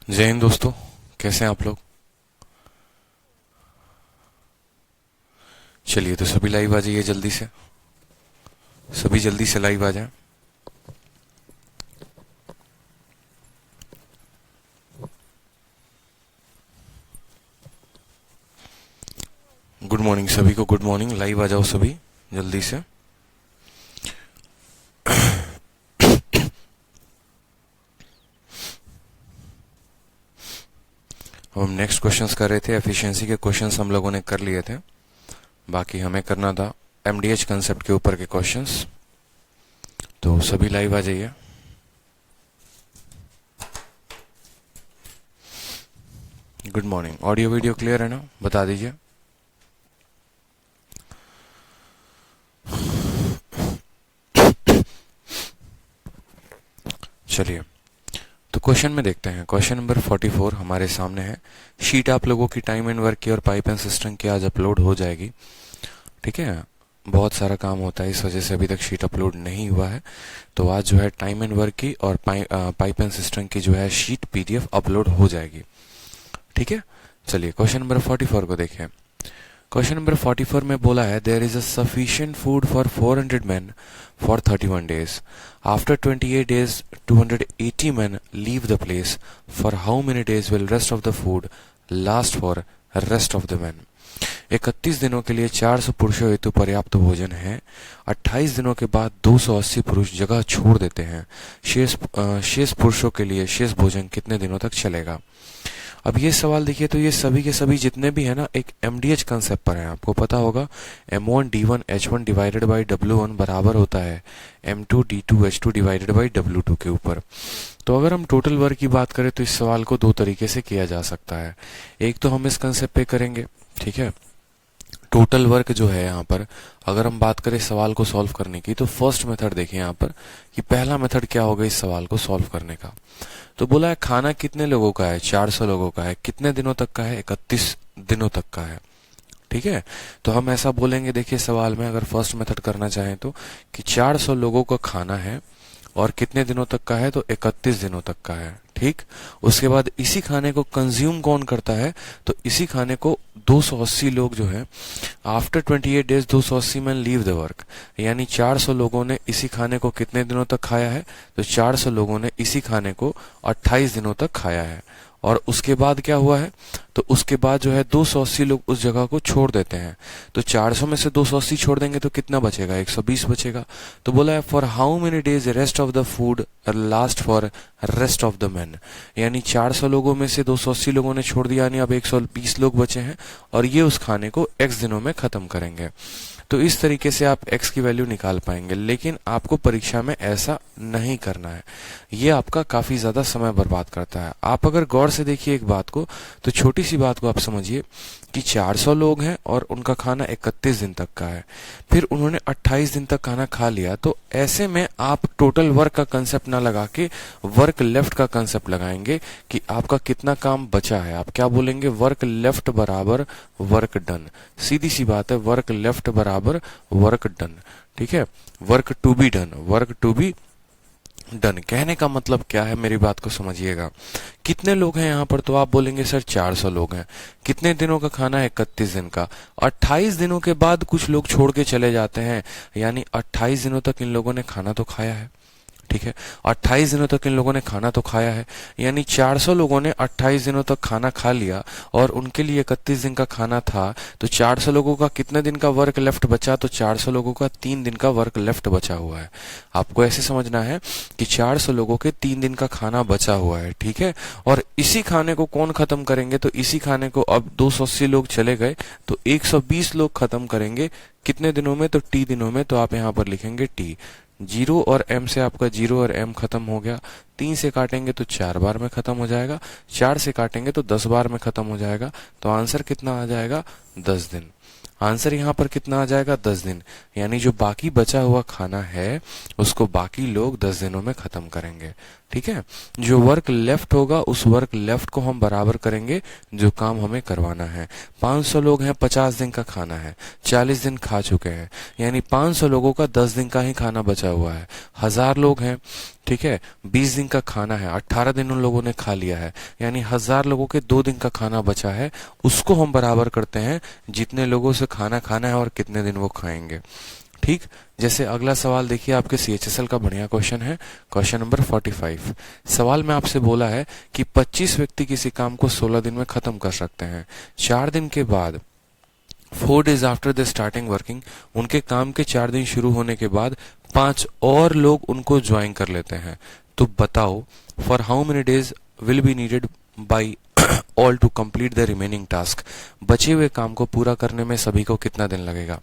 जय हिंद दोस्तों। कैसे हैं आप लोग? चलिए तो सभी लाइव आ जाइए जल्दी से। सभी जल्दी से लाइव आ जाएं। गुड मॉर्निंग सभी को, गुड मॉर्निंग। लाइव आ जाओ सभी जल्दी से। हम नेक्स्ट क्वेश्चंस कर रहे थे। एफिशिएंसी के क्वेश्चंस हम लोगों ने कर लिए थे, बाकी हमें करना था एमडीएच कंसेप्ट के ऊपर के क्वेश्चंस। तो सभी लाइव आ जाइए। Good morning. Audio video clear है ना? बता दीजिए। चलिए तो क्वेश्चन में देखते हैं। क्वेश्चन नंबर 44 हमारे सामने है। शीट आप लोगों की टाइम एंड वर्क की और पाइप एंड सिस्टम की आज अपलोड हो जाएगी। ठीक है, बहुत सारा काम होता है, इस वजह से अभी तक शीट अपलोड नहीं हुआ है। तो आज जो है टाइम एंड वर्क की और पाइप एंड सिस्टम की जो है शीट पीडीएफ अपलोड हो जाएगी। ठीक है, चलिए क्वेश्चन नंबर 44 को देखें। क्वेश्चन नंबर 44 में बोला है there is a sufficient food for 400 men for 31 days. After 28 days 280 men leave the place. For how many days will rest of the food last for rest of the men? 31 दिनों के लिए 400 पुरुषों हेतु पर्याप्त भोजन है। 28 दिनों के बाद 280 पुरुष जगह छोड़ देते हैं। शेष पुरुषों के लिए शेष भोजन कितने दिनों तक चलेगा? अब ये सवाल देखिए, तो ये सभी के सभी जितने भी है ना, एक एमडीएच कंसेप्ट पर है। आपको पता होगा M1D1 H1 divided by W1 बराबर होता है M2 D2 H2 divided by W2 के ऊपर। तो अगर हम टोटल वर्क की बात करें तो इस सवाल को दो तरीके से किया जा सकता है। एक तो हम इस कंसेप्ट पे करेंगे, ठीक है। टोटल वर्क जो है यहाँ पर, अगर हम बात करें सवाल को सॉल्व करने की, तो फर्स्ट मेथड देखिए यहाँ पर कि पहला मेथड क्या होगा इस सवाल को सॉल्व करने का। तो बोला है खाना कितने लोगों का है? 400 लोगों का है। कितने दिनों तक का है? 31 दिनों तक का है। ठीक है, तो हम ऐसा बोलेंगे, देखिए सवाल में अगर फर्स्ट मेथड करना चाहें तो कि 400 लोगों का खाना है और कितने दिनों तक का है? तो 31 दिनों तक का है। ठीक, उसके बाद इसी खाने को कंज्यूम कौन करता है? तो इसी खाने को 280 लोग जो है after 28 days 280 man leave the work, यानी 400 लोगों ने इसी खाने को कितने दिनों तक खाया है? तो 400 लोगों ने इसी खाने को 28 दिनों तक खाया है। और उसके बाद क्या हुआ है? तो उसके बाद जो है 280 लोग उस जगह को छोड़ देते हैं। तो 400 में से 280 छोड़ देंगे तो कितना बचेगा? 120 बचेगा। तो बोला है for how many days rest of the food last for rest of the man, यानी 400 लोगों में से 280 लोगों ने छोड़ दिया, यानी अब 120 लोग बचे हैं और ये उस खाने को x दिनों में खत्म करेंगे। तो इस तरीके से आप x की वैल्यू निकाल पाएंगे, लेकिन आपको परीक्षा में ऐसा नहीं करना है। ये आपका काफी ज्यादा समय बर्बाद करता है। आप अगर गौर से देखिए एक बात को, तो छोटी सी बात को आप समझिए कि 400 लोग हैं और उनका खाना 31 दिन तक का है, फिर उन्होंने 28 दिन तक खाना खा लिया। तो ऐसे में आप टोटल वर्क का कंसेप्ट ना लगा के वर्क लेफ्ट का कंसेप्ट लगाएंगे कि आपका कितना काम बचा है। आप क्या बोलेंगे? वर्क लेफ्ट बराबर वर्क डन। सीधी सी बात है, वर्क लेफ्ट बराबर वर्क डन। ठीक है, work to be done, work to be done. कहने का मतलब क्या है, मेरी बात को समझिएगा। कितने लोग हैं यहाँ पर? तो आप बोलेंगे सर 400 लोग हैं। कितने दिनों का खाना है? 31 दिन का। 28 दिनों के बाद कुछ लोग छोड़ के चले जाते हैं, यानी 28 दिनों तक इन लोगों ने खाना तो खाया है। ठीक है, 28 दिनों तक इन लोगों ने खाना तो खाया है, यानी 400 लोगों ने 28 दिनों तक खाना खा लिया और उनके लिए 31 दिन का खाना था। तो 400 लोगों का कितने दिन का वर्क लेफ्ट बचा? तो 400 लोगों का 3 दिन का वर्क लेफ्ट बचा हुआ है। आपको ऐसे समझना है कि 400 लोगों के 3 दिन का खाना बचा हुआ है। ठीक है, और इसी खाने को कौन खत्म करेंगे? तो इसी खाने को अब 280 लोग चले गए तो 120 लोग खत्म करेंगे। कितने दिनों में? तो टी दिनों में। तो आप यहाँ पर लिखेंगे टी। 0 और m से आपका 0 और m खत्म हो गया। 3 से काटेंगे तो 4 बार में खत्म हो जाएगा। 4 से काटेंगे तो 10 बार में खत्म हो जाएगा। तो आंसर कितना आ जाएगा? 10 दिन। आंसर यहाँ पर कितना आ जाएगा? 10 दिन। यानी जो बाकी बचा हुआ खाना है उसको बाकी लोग 10 दिनों में खत्म करेंगे। ठीक है, जो वर्क लेफ्ट होगा उस वर्क लेफ्ट को हम बराबर करेंगे जो काम हमें करवाना है। 500 लोग हैं, 50 दिन का खाना है, 40 दिन खा चुके हैं, यानी 500 लोगों का 10 दिन का ही खाना बचा हुआ है। 1000 लोग हैं, ठीक है, 20 दिन का खाना है, 18 दिन उन लोगों ने खा लिया है, यानी 1000 लोगों के 2 दिन का खाना बचा है। उसको हम बराबर करते हैं जितने लोगों से खाना खाना है और कितने दिन वो खाएंगे। ठीक, जैसे अगला सवाल देखिए, आपके CHSL का बढ़िया क्वेश्चन है, क्वेश्चन नंबर 45। सवाल में आपसे बोला है कि 25 व्यक्ति किसी काम को 16 दिन में खत्म कर सकते हैं। 4 दिन के बाद 4 days after the starting working, उनके काम के 4 दिन शुरू होने के बाद 5 और लोग उनको ज्वाइन कर लेते हैं। तो बताओ for how many days will be needed by all to complete the remaining task, बचे हुए काम को पूरा करने में सभी को कितना दिन लगेगा।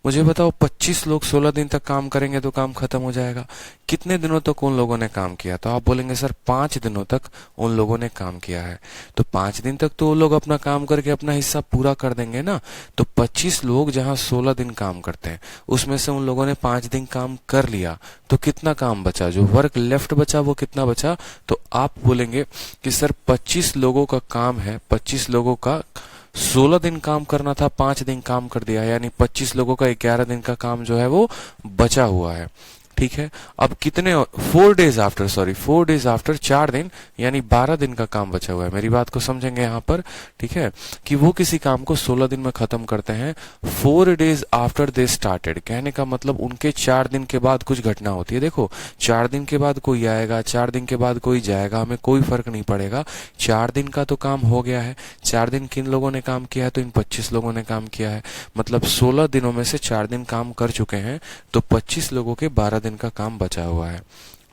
मुझे बताओ 25 लोग 16 दिन तक काम करेंगे तो काम खत्म हो जाएगा। कितने दिनों तक उन लोगों ने काम किया, तो आप बोलेंगे सर 5 दिनों तक उन लोगों ने काम किया है। तो 5 दिन तक तो वो लोग अपना काम करके अपना हिस्सा पूरा कर देंगे ना। तो 25 लोग जहां 16 दिन काम करते हैं उसमें से उन लोगों ने 5 दिन काम कर लिया, तो कितना काम बचा, जो वर्क लेफ्ट बचा वो कितना बचा। तो आप बोलेंगे कि सर 25 लोगों का काम है, 25 लोगों का 16 दिन काम करना था, 5 दिन काम कर दिया, यानी 25 लोगों का 11 दिन का काम जो है वो बचा हुआ है। ठीक है, अब कितने 4 डेज आफ्टर, 4 डेज आफ्टर 4 दिन, यानी 12 दिन का काम बचा हुआ है। मेरी बात को समझेंगे यहाँ पर, ठीक है, कि वो किसी काम को 16 दिन में खत्म करते हैं 4 डेज आफ्टर दे स्टार्टेड। कहने का मतलब उनके 4 दिन के बाद कुछ घटना होती है। देखो 4 दिन के बाद कोई आएगा, 4 दिन के बाद कोई जाएगा, हमें कोई फर्क नहीं पड़ेगा। 4 दिन का तो काम हो गया है। 4 दिन किन लोगों ने काम किया है, तो इन 25 लोगों ने काम किया है। मतलब 16 दिनों में से 4 दिन काम कर चुके हैं, तो 25 लोगों के 12 दिन का काम बचा हुआ है।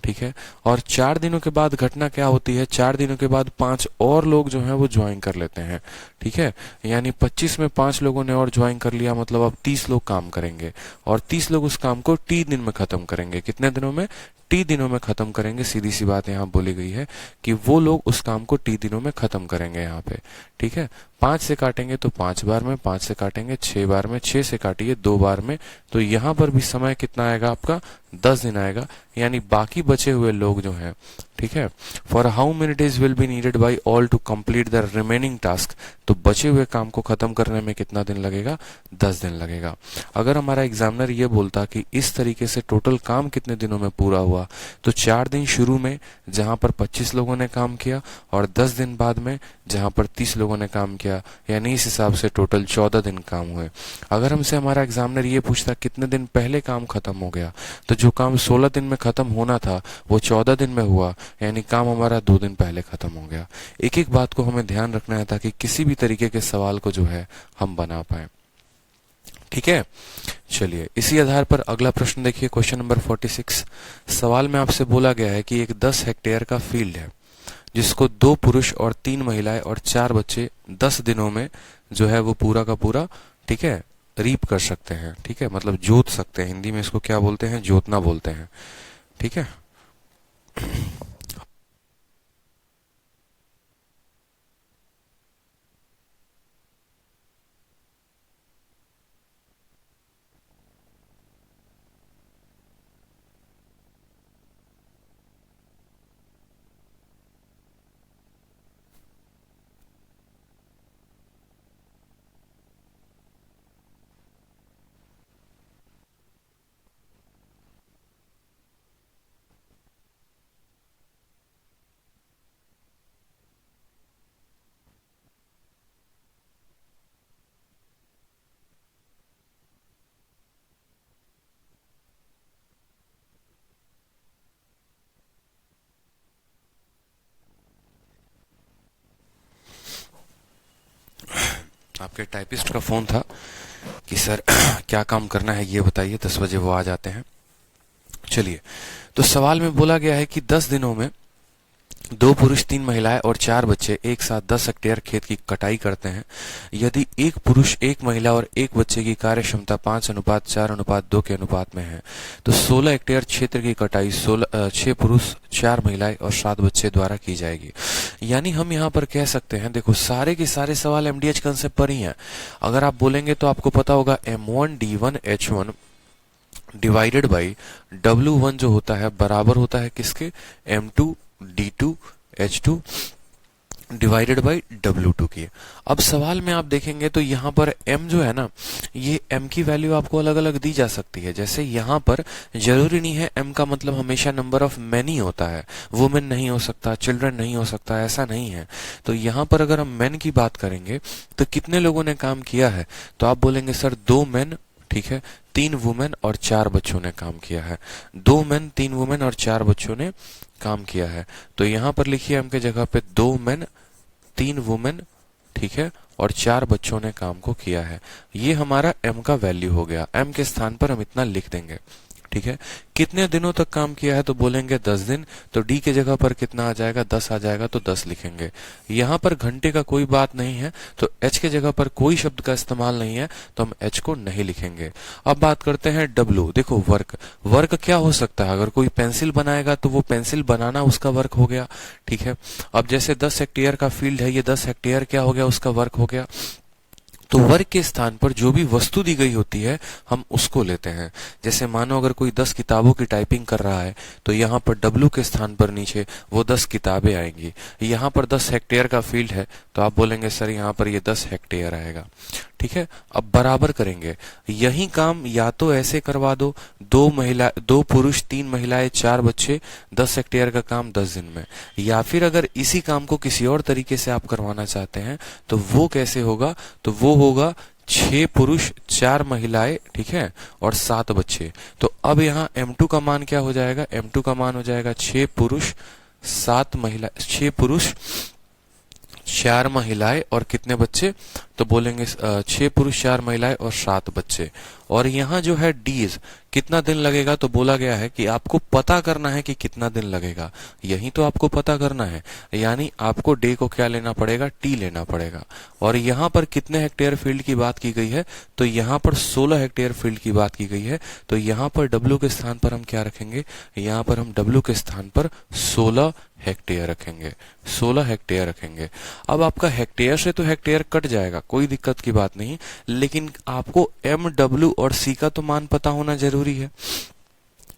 ठीक है, और 4 दिनों के बाद घटना क्या होती है, 4 दिनों के बाद 5 और लोग जो हैं वो ज्वाइन कर लेते हैं। ठीक है, यानी 25 में 5 लोगों ने और ज्वाइन कर लिया, मतलब अब 30 लोग काम करेंगे और 30 लोग उस काम को T दिन में खत्म करेंगे। कितने दिनों में, T दिनों में खत्म करेंगे। सीधी सी बात यहाँ बोली गई है कि वो लोग उस काम को T दिनों में खत्म करेंगे यहाँ पे। ठीक है, 5 से काटेंगे तो 5 बार में, 5 से काटेंगे 6 बार में, 6 से काटिए 2 बार में, तो यहाँ पर भी समय कितना आएगा आपका, 10 दिन आएगा। यानी बाकी बचे हुए लोग जो हैं, ठीक है, for how many days will be needed by all to complete the remaining task, तो बचे हुए काम को खत्म करने में कितना दिन लगेगा, 10 दिन लगेगा। अगर हमारा एग्जामिनर ये बोलता कि इस तरीके से टोटल काम कितने दिनों में पूरा हुआ, तो 4 दिन शुरू में जहां पर 25 लोगों ने काम किया और 10 दिन बाद में जहां पर 30 लोगों ने काम किया, यानी इस हिसाब से टोटल 14 दिन काम हुए। अगर हमसे हमारा एग्जामिनर ये पूछता कितने दिन पहले काम खत्म हो गया, तो जो काम 16 दिन में खत्म होना था वो 14 दिन में हुआ, यानी काम हमारा 2 दिन पहले खत्म हो गया। एक एक बात को हमें ध्यान रखना है ताकि किसी भी तरीके के सवाल को जो है हम बना पाए। ठीक है, चलिए इसी आधार पर अगला प्रश्न देखिए, क्वेश्चन नंबर 46। सवाल में आपसे बोला गया है कि एक 10 हेक्टेयर का फील्ड है जिसको 2 पुरुष और 3 महिलाएं और 4 बच्चे 10 दिनों में जो है वो पूरा का पूरा, ठीक है, रीप कर सकते हैं। ठीक है, मतलब जोत सकते हैं, हिंदी में इसको क्या बोलते हैं, जोतना बोलते हैं। ठीक है, आपके टाइपिस्ट का फोन था कि सर क्या काम करना है ये बताइए, 10 बजे वो आ जाते हैं। चलिए, तो सवाल में बोला गया है कि 10 दिनों में 2 पुरुष 3 महिलाएं और 4 बच्चे एक साथ 10 हेक्टेयर खेत की कटाई करते हैं। यदि एक पुरुष 1 महिला और 1 बच्चे की कार्य क्षमता 5:4:2 के अनुपात में है, तो 16 हेक्टेयर क्षेत्र की कटाई 6 पुरुष 4 महिलाएं और 7 बच्चे द्वारा की जाएगी। यानी हम यहाँ पर कह सकते हैं, देखो सारे के सारे सवाल MDH कंसेप्ट पर ही हैं। अगर आप बोलेंगे तो आपको पता होगा M1D1H1 डिवाइडेड बाई W1 जो होता है बराबर होता है किसके, M2 D2H2 divided by W2 की। अब सवाल में आप देखेंगे तो यहाँ पर m जो है ना, ये m की वैल्यू आपको अलग अलग दी जा सकती है। जैसे यहाँ पर जरूरी नहीं है m का मतलब हमेशा नंबर ऑफ मैन ही होता है, वुमेन नहीं हो सकता, चिल्ड्रन नहीं हो सकता, ऐसा नहीं है। तो यहाँ पर अगर हम मैन की बात करेंगे तो कितने लोगों ने काम किया है, तो आप बोलेंगे सर 2 मैन, ठीक है, 3 वुमेन और 4 बच्चों ने काम किया है। 2 मैन, 3 वुमेन और 4 बच्चों ने काम किया है। तो यहाँ पर लिखिए m के जगह पे 2 मैन, 3 वुमेन, ठीक है, और 4 बच्चों ने काम को किया है। ये हमारा m का वैल्यू हो गया। m के स्थान पर हम इतना लिख देंगे, ठीक है। कितने दिनों तक काम किया है, तो बोलेंगे 10 दिन। तो d के जगह पर कितना आ जाएगा, 10 आ जाएगा, तो 10 लिखेंगे। यहाँ पर घंटे का कोई बात नहीं है, तो h के जगह पर कोई शब्द का इस्तेमाल नहीं है, तो हम h को नहीं लिखेंगे। अब बात करते हैं w। देखो वर्क, वर्क क्या हो सकता है, अगर कोई पेंसिल बनाएगा तो वो पेंसिल बनाना उसका वर्क हो गया, ठीक है। अब जैसे 10 हेक्टेयर का फील्ड है, ये 10 हेक्टेयर क्या हो गया, उसका वर्क हो गया। तो वर्ग के स्थान पर जो भी वस्तु दी गई होती है हम उसको लेते हैं। जैसे मानो अगर कोई 10 किताबों की टाइपिंग कर रहा है तो यहाँ पर W के स्थान पर नीचे वो 10 किताबें आएंगी। यहाँ पर 10 हेक्टेयर का फील्ड है तो आप बोलेंगे सर यहाँ पर ये 10 हेक्टेयर आएगा, ठीक है। अब बराबर करेंगे, यही काम या तो ऐसे करवा दो, 2 पुरुष 3 महिलाएं 4 बच्चे, 10 हेक्टेयर का काम 10 दिन में। या फिर अगर इसी काम को किसी और तरीके से आप करवाना चाहते हैं तो वो कैसे होगा, तो वो होगा 6 पुरुष 4 महिलाएं, ठीक है, और 7 बच्चे। तो अब यहाँ M2 का मान क्या हो जाएगा, M2 का मान हो जाएगा 6 पुरुष 7 महिला, 6 पुरुष 4 महिलाएं और कितने बच्चे, तो बोलेंगे 6 पुरुष 4 महिलाएं और 7 बच्चे। और यहाँ जो है डीज कितना दिन लगेगा, तो बोला गया है कि आपको पता करना है कि कितना दिन लगेगा, यही तो आपको पता करना है। यानी आपको डे को क्या लेना पड़ेगा, टी लेना पड़ेगा। और यहाँ पर कितने हेक्टेयर फील्ड की बात की गई है, तो यहाँ पर 16 हेक्टेयर फील्ड की बात की गई है। तो यहाँ पर W के स्थान पर हम क्या रखेंगे, यहाँ पर हम W के स्थान पर 16 हेक्टेयर रखेंगे, 16 हेक्टेयर रखेंगे। अब आपका हेक्टेयर से तो हेक्टेयर कट जाएगा, कोई दिक्कत की बात नहीं, लेकिन आपको M, W और C का तो मान पता होना जरूरी है।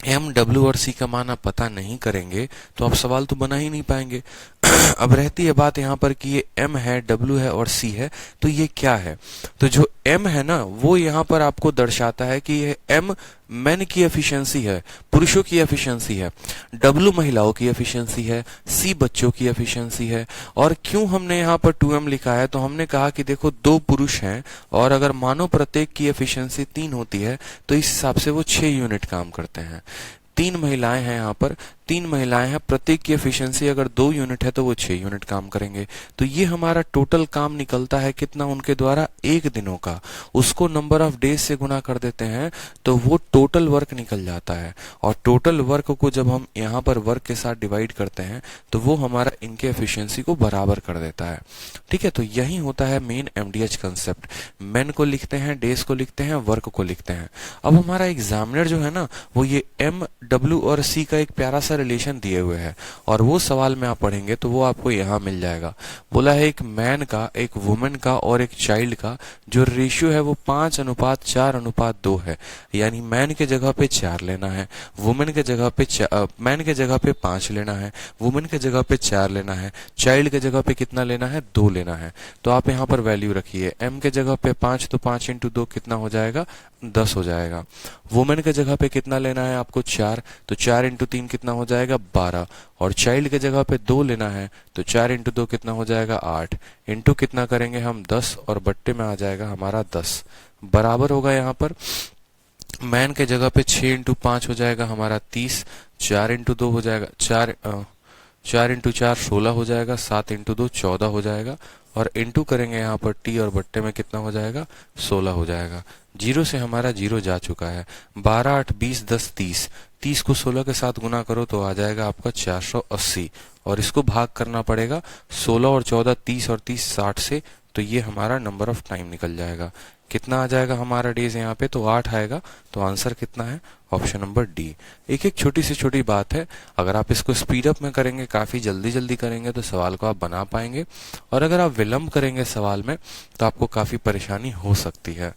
M, W और C का मान आप पता नहीं करेंगे तो आप सवाल तो बना ही नहीं पाएंगे। अब रहती है बात यहाँ पर कि ये M है, W है और C है, तो ये क्या है, तो जो M है ना वो यहाँ पर आपको दर्शाता है कि ये M मैन की एफिशिएंसी है, पुरुषों की एफिशिएंसी है, W महिलाओं की एफिशिएंसी है, C बच्चों की एफिशिएंसी है। और क्यों हमने यहाँ पर 2M लिखा है, तो हमने कहा कि देखो 2 पुरुष हैं और अगर मानो प्रत्येक की एफिशिएंसी 3 होती है तो इस हिसाब से वो 6 यूनिट काम करते हैं। 3 महिलाएं हैं, यहाँ पर 3 महिलाएं हैं, प्रत्येक की एफिशिएंसी अगर 2 यूनिट है तो वो 6 यूनिट काम करेंगे। तो ये हमारा टोटल काम निकलता है कितना उनके द्वारा, 1 दिनों का। उसको नंबर ऑफ डेज से गुना कर देते हैं तो वो टोटल वर्क निकल जाता है। और टोटल वर्क को जब हम यहाँ पर वर्क के साथ डिवाइड करते हैं तो वो हमारा इनके एफिशिएंसी को बराबर कर देता है, ठीक है। तो यही होता है मेन MDH कंसेप्ट। मैन को लिखते हैं, डेज को लिखते हैं, वर्क को लिखते हैं। अब हमारा एग्जामिनर जो है ना वो ये M, W और C का एक प्यारा सा रिलेशन दिए हुए है और वो सवाल में आप पढ़ेंगे तो वो आपको यहाँ मिल जाएगा। बोला है एक मैन का, एक वुमेन का और एक चाइल्ड का जो रेशियो है वो 5:4:2 है। यानी मैन के जगह पे 4 लेना है, वुमेन के जगह पे मैन के जगह पे 5 लेना है, वुमेन के जगह पे 4 लेना है, चाइल्ड के जगह पे कितना लेना है, 2 लेना है। तो आप यहाँ पर वैल्यू रखिए, M के जगह पे 5 तो 5 × 2 कितना हो जाएगा, 10 हो जाएगा। वुमेन के जगह पे कितना लेना है आपको, 4, तो 4 × 3 कितना हो जाएगा, 12। और चाइल्ड के जगह पे 2 लेना है तो 4 × 2 कितना हो जाएगा, 8। इंटू कितना करेंगे हम, 10, और बट्टे में आ जाएगा हमारा 10। बराबर होगा यहाँ पर मैन के जगह पे 6 × 5 हो जाएगा हमारा 30, 4 × 2 हो जाएगा 4 × 4 16 हो जाएगा, 7 × 2 14 हो जाएगा। और इंटू करेंगे यहाँ पर टी और बट्टे में कितना हो जाएगा, 16 हो जाएगा। 0 से हमारा 0 जा चुका है। 12, 8, 20, 10, 30। 30 को 16 के साथ गुना करो तो आ जाएगा आपका 480 और इसको भाग करना पड़ेगा 16 और 14 30 और 30 60 से, तो ये हमारा नंबर ऑफ टाइम निकल जाएगा। कितना आ जाएगा हमारा डेज यहाँ पे, तो 8 आएगा। तो आंसर कितना है, ऑप्शन नंबर डी। एक एक छोटी से छोटी बात है, अगर आप इसको स्पीड अप में करेंगे, काफी जल्दी जल्दी करेंगे तो सवाल को आप बना पाएंगे, और अगर आप विलंब करेंगे सवाल में तो आपको काफी परेशानी हो सकती है,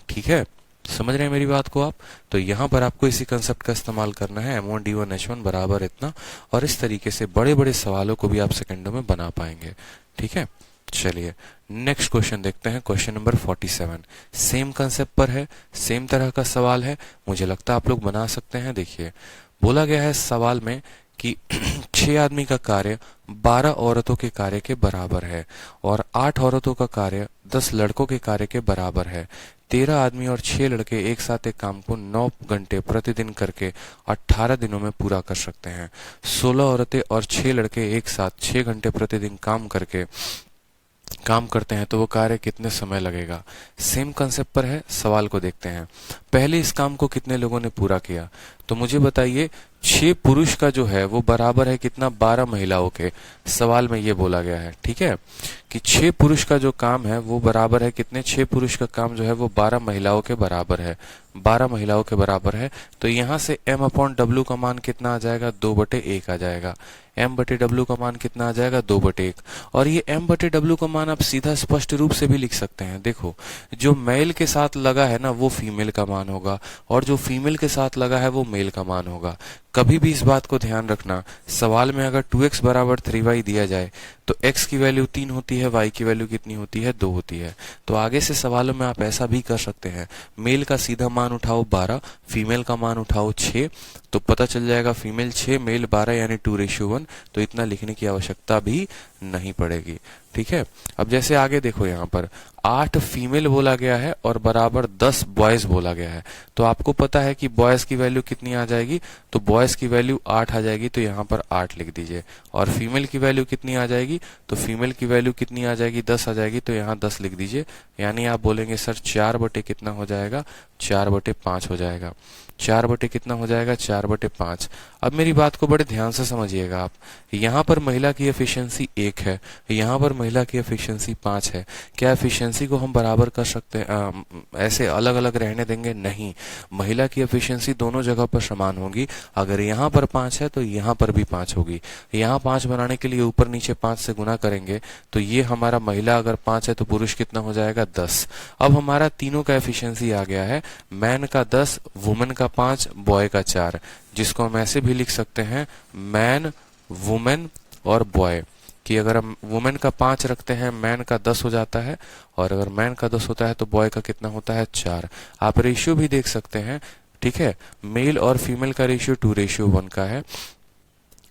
ठीक है। समझ रहे हैं मेरी बात को आप? तो यहाँ पर आपको इसी कंसेप्ट का इस्तेमाल करना है, M1D1H1 बराबर इतना, और इस तरीके से बड़े बड़े सवालों को भी आप सेकंडों में बना पाएंगे। ठीक है, चलिए नेक्स्ट क्वेश्चन देखते हैं, क्वेश्चन नंबर 47। सेम कंसेप्ट पर है, सेम तरह का सवाल है, मुझे लगता है आप लोग बना सकते हैं। देखिए बोला गया है सवाल में कि 6 आदमी का कार्य 12 औरतों के कार्य के बराबर है और 8 औरतों का कार्य 10 लड़कों के कार्य के बराबर है। 13 आदमी और 6 लड़के एक साथ एक काम को 9 घंटे प्रतिदिन करके 18 दिनों में पूरा कर सकते हैं। 16 औरतें और 6 लड़के एक साथ 6 घंटे प्रतिदिन काम करते हैं तो वो कार्य कितने समय लगेगा। सेम कंसेप्ट पर है, सवाल को देखते हैं। पहले इस काम को कितने लोगों ने पूरा किया, तो मुझे बताइए 6 पुरुष का जो है वो बराबर है कितना, 12 महिलाओं के। सवाल में ये बोला गया है, ठीक है, कि 6 पुरुष का जो काम है वो बराबर है कितने, 6 पुरुष का काम जो है वो 12 महिलाओं के बराबर है, 12 महिलाओं के बराबर है। तो यहाँ से M/W का मान कितना आ जाएगा, 2/1 आ जाएगा। M/W का मान कितना आ जाएगा, 2/1। और ये M/W का मान आप सीधा स्पष्ट रूप से भी लिख सकते हैं। देखो जो मेल के साथ लगा है ना वो फीमेल का मान होगा, और जो फीमेल के साथ लगा है वो मेल का मान होगा। कभी भी इस बात को ध्यान रखना, सवाल में अगर 2x बराबर 3y दिया जाए तो x की वैल्यू 3 होती है, y की वैल्यू कितनी होती है, 2 होती है। तो आगे से सवालों में आप ऐसा भी कर सकते हैं, मेल का सीधा मान उठाओ 12, फीमेल का मान उठाओ 6, तो पता चल जाएगा फीमेल 6 मेल 12 यानी 2:1। तो इतना लिखने की आवश्यकता भी नहीं पड़ेगी। ठीक है, अब जैसे आगे देखो, यहाँ पर 8 फीमेल बोला गया है और बराबर 10 बॉयज बोला गया है। तो आपको पता है कि बॉयज की वैल्यू कितनी आ जाएगी, तो बॉयज की वैल्यू 8 आ जाएगी, तो यहाँ पर 8 लिख दीजिए। और फीमेल की वैल्यू कितनी आ जाएगी, तो फीमेल की वैल्यू कितनी आ जाएगी, 10 आ जाएगी, तो यहाँ 10 लिख दीजिए। यानी आप बोलेंगे सर 4 कितना हो जाएगा, 4/5 हो जाएगा। 4 कितना हो जाएगा, 4/5। अब मेरी बात को बड़े ध्यान से समझिएगा आप, यहाँ पर महिला की एफिशिएंसी 1 है, यहाँ पर महिला की एफिशिएंसी 5 है। क्या एफिशिएंसी को हम बराबर कर सकते हैं, ऐसे अलग अलग रहने देंगे? नहीं, महिला की एफिशिएंसी दोनों जगह पर समान होगी। अगर यहाँ पर 5 है तो यहाँ पर भी 5 होगी। यहाँ 5 बनाने के लिए ऊपर नीचे 5 से गुना करेंगे, तो ये हमारा महिला अगर 5 है तो पुरुष कितना हो जाएगा, 10। अब हमारा तीनों का एफिशिएंसी आ गया है, मैन का 10, वुमेन का 5, बॉय का 4, जिसको हम ऐसे भी लिख सकते हैं मैन, वुमेन और बॉय, कि अगर हम वुमेन का 5 रखते हैं मैन का 10 हो जाता है, और अगर मैन का 10 होता है तो बॉय का कितना होता है, 4। आप रेशियो भी देख सकते हैं, ठीक है, मेल और फीमेल का रेशियो 2:1 का है,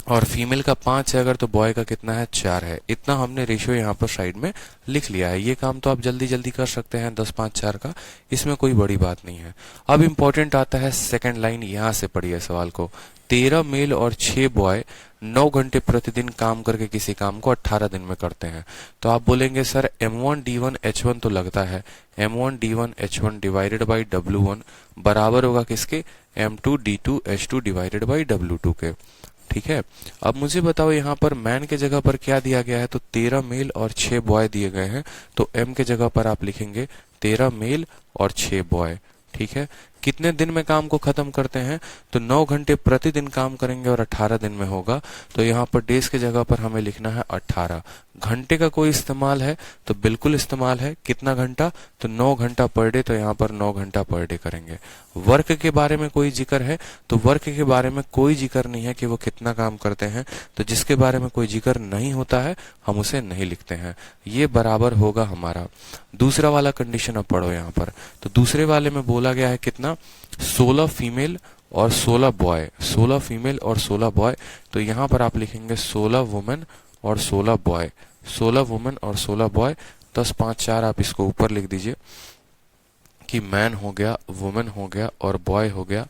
और फीमेल का 5 है अगर, तो बॉय का कितना है, 4 है। इतना हमने रेशियो यहाँ पर साइड में लिख लिया है। ये काम तो आप जल्दी जल्दी कर सकते हैं 10, 5, 4 का, इसमें कोई बड़ी बात नहीं है। अब इंपॉर्टेंट आता है सेकंड लाइन, यहाँ से पढ़िए सवाल को। 13 मेल और 6 बॉय 9 घंटे प्रतिदिन काम करके किसी काम को 18 दिन में करते हैं। तो आप बोलेंगे सर M1D1H1 तो लगता है, M1D1H1 डिवाइडेड बाई W1 बराबर होगा किसके, M2D2H2 डिवाइडेड बाई W2 के। ठीक है, अब मुझे बताओ यहाँ पर मैन के जगह पर क्या दिया गया है, तो 13 मेल और 6 बॉय दिए गए हैं, तो M के जगह पर आप लिखेंगे 13 मेल और 6 बॉय। ठीक है, कितने दिन में काम को खत्म करते हैं, तो 9 घंटे प्रतिदिन काम करेंगे और 18 दिन में होगा। तो यहाँ पर डेज के जगह पर हमें लिखना है 18। घंटे का कोई इस्तेमाल है, तो बिल्कुल इस्तेमाल है। कितना घंटा, तो 9 घंटा पर डे, तो यहाँ पर 9 घंटा पर डे करेंगे। वर्क के बारे में कोई जिक्र है, तो वर्क के बारे में कोई जिक्र नहीं है कि वो कितना काम करते हैं, तो जिसके बारे में कोई जिक्र नहीं होता है हम उसे नहीं लिखते हैं। ये बराबर होगा हमारा। दूसरा वाला कंडीशन अब पढ़ो यहाँ पर, तो दूसरे वाले में बोला गया है कितना, 16 फीमेल और 16 बॉय, 16 फीमेल और 16 बॉय। तो यहाँ पर आप लिखेंगे 16 वुमेन और 16 बॉय, 16 वुमेन और 16 बॉय। 10, 5, 4 आप इसको ऊपर लिख दीजिए कि मैन हो गया, वुमेन हो गया और बॉय हो गया,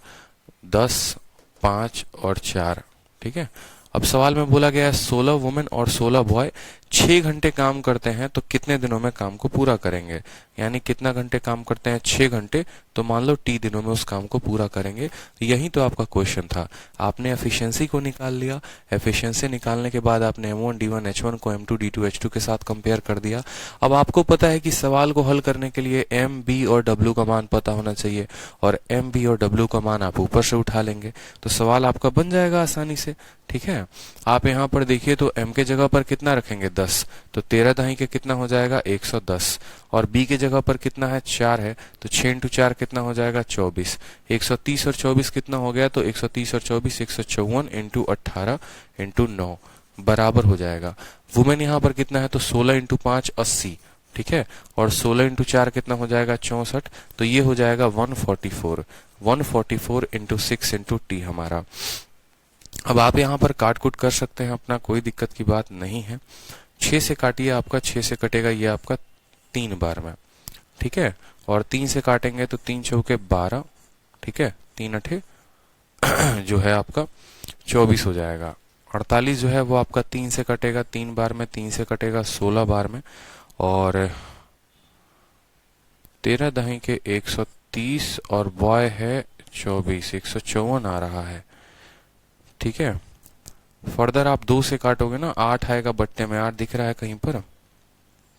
10, 5 और 4। ठीक है, अब सवाल में बोला गया है 16 वुमेन और 16 बॉय 6 घंटे काम करते हैं, तो कितने दिनों में काम को पूरा करेंगे। यानी कितना घंटे काम करते हैं, 6 घंटे, तो मान लो T दिनों में उस काम को पूरा करेंगे। यही तो आपका क्वेश्चन था। आपने एफिशिएंसी को निकाल लिया, एफिशिएंसी निकालने के बाद आपने M1D1H1 को M2D2H2 के साथ कंपेयर कर दिया। अब आपको पता है कि सवाल को हल करने के लिए M, B और W का मान पता होना चाहिए, और M, B और W का मान आप ऊपर से उठा लेंगे, तो सवाल आपका बन जाएगा आसानी से। ठीक है, आप यहाँ पर देखिए तो M के जगह पर कितना रखेंगे, 10, तो 13 दही के कितना हो जाएगा 110, और बी के जगह पर कितना है 4 है, तो 6 इंटू 4 कितना हो जाएगा 24, 130 और 24 कितना हो गया, तो 130 और 24 154 इंटू 18 इंटू 9 बराबर हो जाएगा। वुमेन यहाँ पर कितना है, तो 16 इंटू 5 80, ठीक है, और 16 इंटू 4 कितना हो जाएगा 64, तो ये हो जाएगा 144, 144 इंटू 6 इंटू टी हमारा। अब आप यहाँ पर काट कूट कर सकते हैं अपना, कोई दिक्कत की बात नहीं है। 6 से काटिए, आपका 6 से कटेगा ये आपका 3 बार में, ठीक है, और 3 से काटेंगे तो 3 चौके 12, ठीक है, 3 अठे जो है आपका 24 हो जाएगा। 48 जो है वो आपका 3 से कटेगा 3 बार में, 3 से कटेगा 16 बार में, और 13 दही के 130 और बॉय है 24, 154 आ रहा है, ठीक है। फर्दर आप 2 से काटोगे ना, 8 आएगा बट्टे में, 8 दिख रहा है कहीं पर,